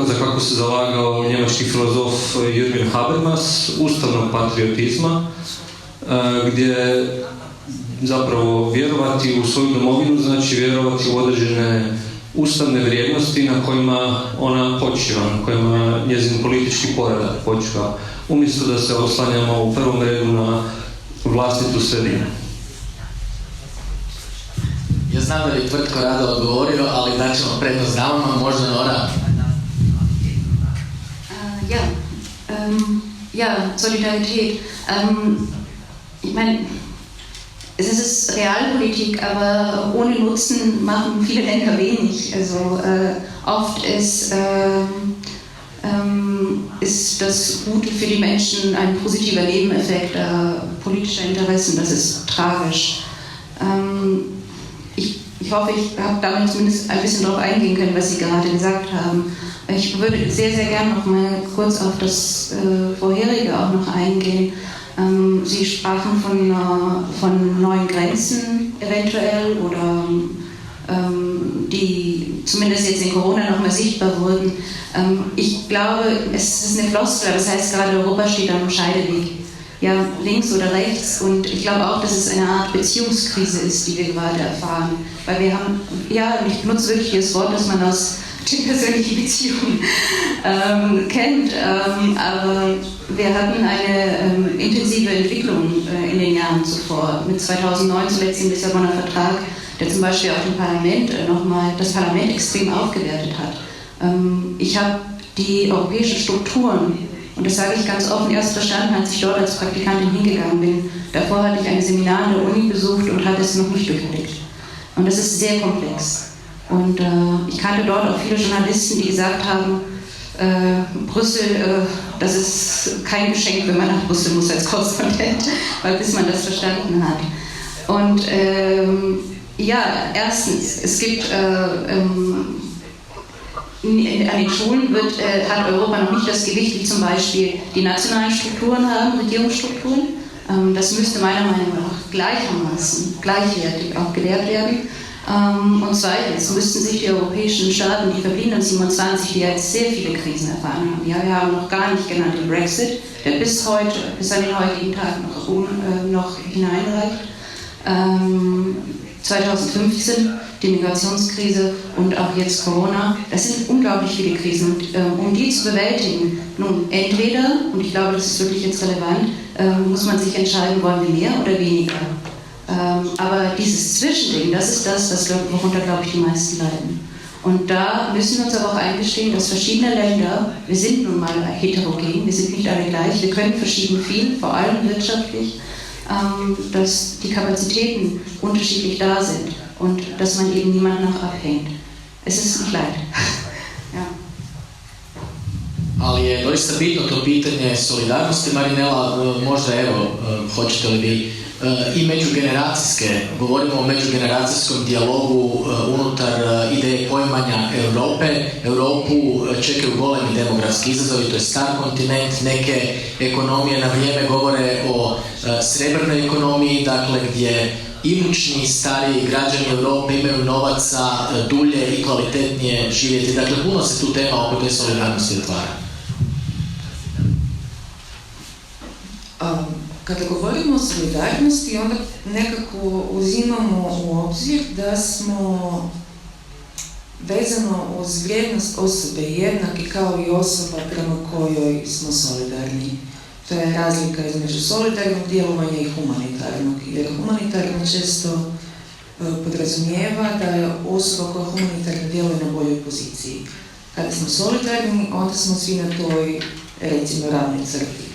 za kako se zalagao njemački filozof Jürgen Habermas, ustavnog patriotizma, gdje zapravo vjerovati u svoju domovinu znači vjerovati u određene ustavne vrijednosti na kojima ona počiva, na kojima njezin politički poredak počiva, umjesto da se oslanjamo u prvom redu na vlastitu sredinu. Ja znam da bi Tvrtko rado odgovorio, ali daćemo prednost damama, možda Nora. Ja, Solidarität. Ich meine, es ist Realpolitik, aber ohne Nutzen machen viele Länder wenig. Also oft ist ist das Gute für die Menschen ein positiver Nebeneffekt politischer Interessen. Das ist tragisch. Ich hoffe, ich habe damit zumindest ein bisschen darauf eingehen können, was Sie gerade gesagt haben. Ich würde sehr, sehr gerne noch mal kurz auf das Vorherige auch noch eingehen. Sie sprachen von neuen Grenzen eventuell oder die zumindest jetzt in Corona noch mal sichtbar wurden. Ich glaube, es ist eine Floskel, das heißt gerade Europa steht am Scheideweg. Ja, links oder rechts, und ich glaube auch, dass es eine Art Beziehungskrise ist, die wir gerade erfahren. Weil wir haben, ja, ich benutze wirklich das Wort, das man aus den persönlichen Beziehungen kennt, aber wir hatten eine intensive Entwicklung in den Jahren zuvor. Mit 2009 zuletzt im Lissabonner Vertrag, der zum Beispiel auch im Parlament nochmal das Parlament extrem aufgewertet hat. Ich habe die europäischen Strukturen, und das sage ich ganz offen, erst verstanden, als ich dort als Praktikantin hingegangen bin. Davor hatte ich ein Seminar an der Uni besucht und hatte es noch nicht durchblickt. Und das ist sehr komplex. Und ich kannte dort auch viele Journalisten, die gesagt haben, Brüssel, das ist kein Geschenk, wenn man nach Brüssel muss als Korrespondent, weil bis man das verstanden hat. Und ja, erstens, es gibt an den Schulen hat Europa noch nicht das Gewicht, wie zum Beispiel die nationalen Strukturen haben, Regierungsstrukturen. Das müsste meiner Meinung nach gleichermaßen, gleichwertig auch gelehrt werden. Und zweitens müssten sich die europäischen Staaten, die verbliebenen 27, die jetzt sehr viele Krisen erfahren haben, ja, wir haben noch gar nicht genannt den Brexit, der bis an den heutigen Tag noch hineinreicht. 2015 die Migrationskrise und auch jetzt Corona. Das sind unglaublich viele Krisen. Und um die zu bewältigen, nun entweder, und ich glaube, das ist wirklich jetzt relevant, muss man sich entscheiden, wollen wir mehr oder weniger. Aber dieses Zwischending, das ist das, worunter, glaube ich, die meisten leiden. Und da müssen wir uns aber auch eingestehen, dass verschiedene Länder, wir sind nun mal heterogen, wir sind nicht alle gleich, wir können verschieden viel, vor allem wirtschaftlich, dass die Kapazitäten unterschiedlich da sind und dass man eben niemanden noch abhängt. Es ist nicht leid. Ja. Ali je doista bitno to pitanje solidarnosti, Marinela, možda evo, hoćete li vi i međugeneracijske, govorimo o međugeneracijskom dijalogu unutar ideje poimanja Europe. Europu čekaju golemi demografski izazovi, to je star kontinent, neke ekonomije na vrijeme govore o srebrnoj ekonomiji, dakle gdje imućni, stariji građani Europe imaju novaca dulje i kvalitetnije živjeti. Dakle, puno se tu tema oko te solidarnosti otvara. Kada govorimo o solidarnosti, onda nekako uzimamo u obzir da smo vezano uz vrijednost osobe jednaki kao i osoba prema kojoj smo solidarni. To je razlika između solidarnog djelovanja i humanitarnog, jer humanitarno često podrazumijeva da je osoba koja humanitarno djeluje na boljoj poziciji. Kada smo solidarni, onda smo svi na toj, recimo, ravnoj crti.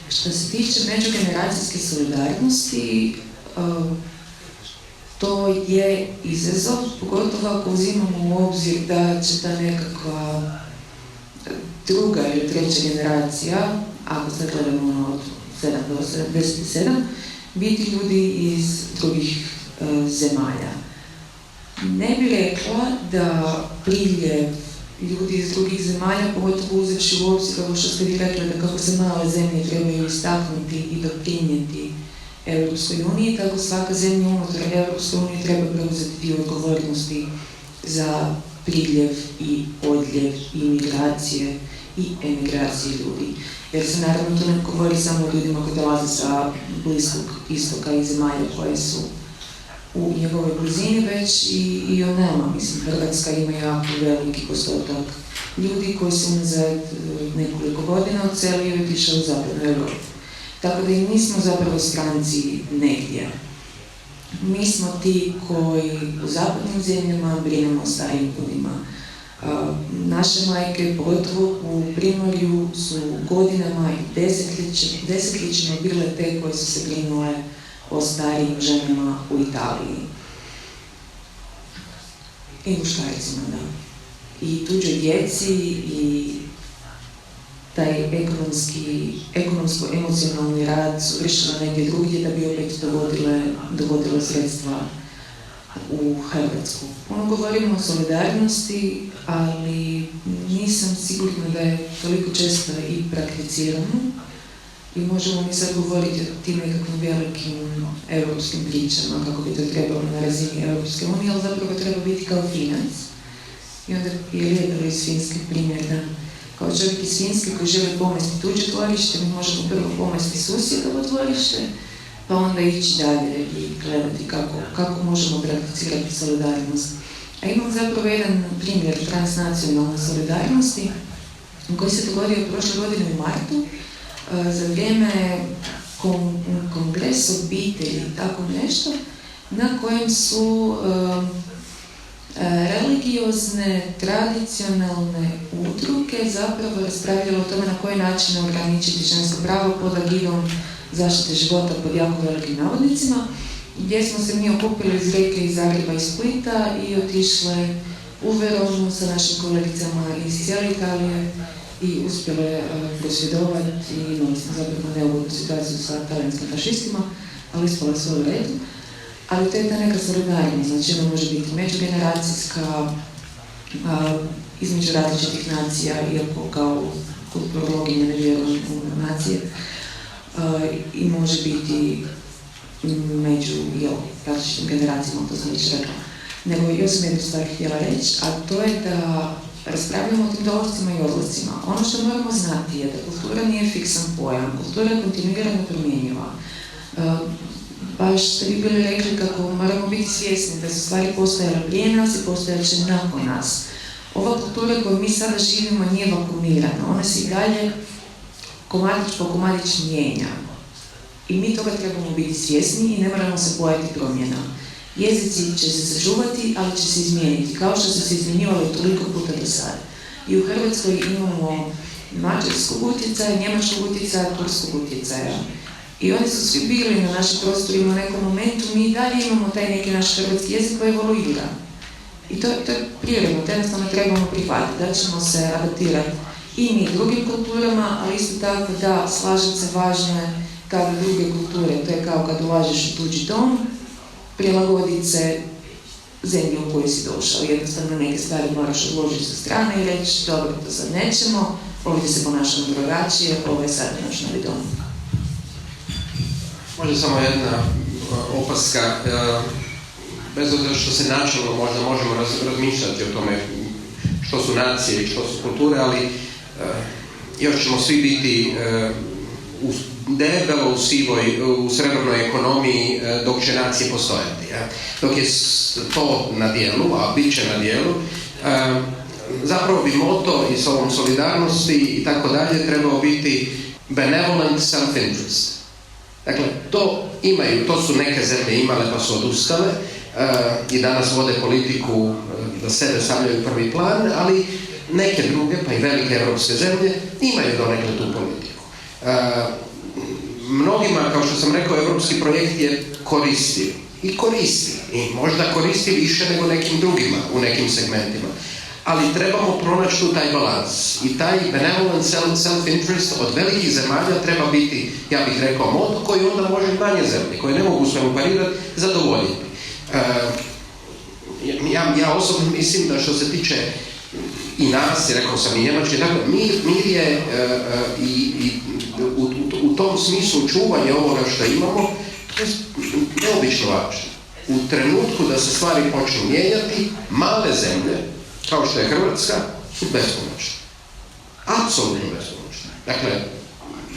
Što se tiče međugeneracijske solidarnosti, to je izazov, pogotovo ako uzimamo u obzir da će ta nekakva druga ili treća generacija, ako sad gledamo od 7 do 77, biti ljudi iz drugih zemalja. Ne bi rekla da priljev ljudi iz drugih zemalja, pogotovo uzevši u obzir ovo što ste vi rekli, da kako se male zemlje trebaju istaknuti i doprinijeti Europskoj uniji, tako svaka zemlja unutar Europskoj unije treba preuzeti dio odgovornosti za priljev i odljev i migracije i emigracije ljudi. Jer se naravno to ne govori samo o ljudima koji dolaze sa Bliskog istoka i zemalja koje su u njegovoj blizini, već i o nama. Mislim, Hrvatska ima jako veliki postotak ljudi koji su unazad nekoliko godina odselio i otišao u zapadnu Europu. Tako da i mi smo zapravo stranci negdje. Mi smo ti koji u zapadnim zemljama brinemo o starijim ljudima. Naše majke, pogotovo u Primorju, su godinama i desetljećima bile te koje su se brinule o starijim ženama u Italiji. I muškaricima, da. i tuđoj djeci i taj ekonomsko-emocionalni rad su vršila negdje drugdje da bi opet dovodile sredstva u Hrvatsku. Govorimo o solidarnosti, ali nisam sigurna da je toliko često i prakticirano. I možemo mi sad govoriti o tim nekakvim velikim europskim pričama, kako bi to trebalo na razini Europske unije, ali zapravo treba biti kao Finac. I onda je lijepo iz Finske primjer da kao čovjek iz Finske koji želi pomesti tuđe dvorište, mi možemo prvo pomesti susjedovo dvorište, pa onda ići dalje i gledati kako možemo prakticirati solidarnost. A imam zapravo jedan primjer transnacionalne solidarnosti koji se dogodio prošle godine u martu za vrijeme kongresa obitelji i tako nešto, na kojem su religiozne, tradicionalne udruge zapravo raspravljale o tome na koji način ograničiti žensko pravo pod agidom zaštite života pod jako velikim navodnicima, gdje smo se mi okupili iz Rijeke, iz Zagreba i Splita i otišle u Veronu sa našim kolegicama iz cijele Italije i uspjele prosvjedovati i imali smo zapravo neugodnu situaciju sa talijanskim fašistima, ali ispala sve u redu. Ali to je ta neka solidarnost, znači ona može biti međugeneracijska, između različitih nacija, iako kao kulturologinja ne vjerujem u nacije, i može biti među različitim generacijama, to sam već rekla. Nego još sam jednu stvar htjela reći, a to je da raspravljamo o tim dolascima i odlascima. Ono što moramo znati je da kultura nije fiksan pojam, kultura je kontinuirano promjenjiva. Baš ste vi bili rekli kako moramo biti svjesni da su stvari postojale prije nas i postojat će nakon nas. Ova kultura koju mi sada živimo nije vakuumirana, ona se i dalje komadić po komadić mijenja. I mi toga trebamo biti svjesni i ne moramo se bojati promjena. Jezici će se sačuvati, ali će se izmijeniti, kao što su se izmjenjivali toliko puta do sada. I u Hrvatskoj imamo mađarskog utjecaja, njemačkog utjecaja, turskog utjecaja. I oni su svi bili na našim prostorima u nekom momentu, mi i dalje imamo taj neki naš hrvatski jezik koji evoluira. I to je prirodno, to jednostavno trebamo prihvatiti, da ćemo se adaptirati i mi drugim kulturama, ali isto tako da slažem se važno je kada druge kulture, to je kao kad ulažeš u tuđi dom, prilagoditi se zemlji u kojoj si došao. Jednostavno neke stvari moraš odložiti sa strane i reći dobro, to sad nećemo, ovdje se ponašamo drugačije, ovo je sad naš novi dom. Možda samo jedna opaska, bez obzira što se načelno možda možemo razmišljati o tome što su nacije i što su kulture, ali još ćemo svi biti debelo u srebrnoj ekonomiji dok će nacije postojati. Dok je to na dijelu, a bit će na dijelu, zapravo bi moto i s ovom solidarnosti i tako dalje trebao biti benevolent self-interest. Dakle, to su neke zemlje imale pa su odustale i danas vode politiku da sebe stavljaju prvi plan, ali neke druge, pa i velike evropske zemlje, imaju donekle tu politiku. Mnogima, kao što sam rekao, evropski projekt je koristiv i koristi, i možda koristi više nego nekim drugima u nekim segmentima. Ali trebamo pronaći tu taj balans i taj benevolent self-interest od velikih zemalja treba biti, ja bih rekao, moto koji onda može manje zemlje, koje ne mogu svemu parirati, zadovoljiti. Ja osobno mislim da što se tiče i nas, rekao sam i Njemačke, dakle, mir je i u tom smislu čuvanje ovoga što imamo, to je neobično važno. U trenutku da se stvari počnu mijenjati, male zemlje, kao što je Hrvatska, su bespomoćne. Apsolutno bespomoćne. Dakle,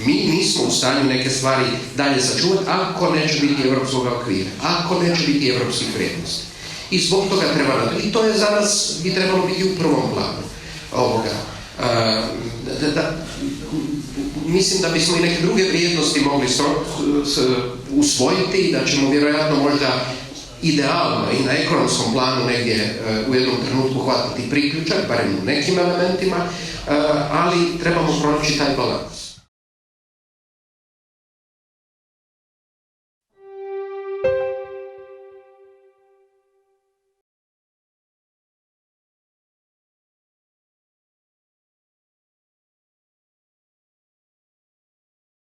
mi nismo u stanju neke stvari dalje sačuvati ako neće biti evropskog okvira, ako neće biti evropskih vrijednosti. I zbog toga treba, i to je za nas bi trebalo biti u prvom planu ovoga. Mislim da bismo i neke druge vrijednosti mogli usvojiti i da ćemo vjerojatno možda idealno i na ekonomskom planu negdje u jednom trenutku hvatiti priključak, barem u nekim elementima, ali trebamo pronaći taj balans.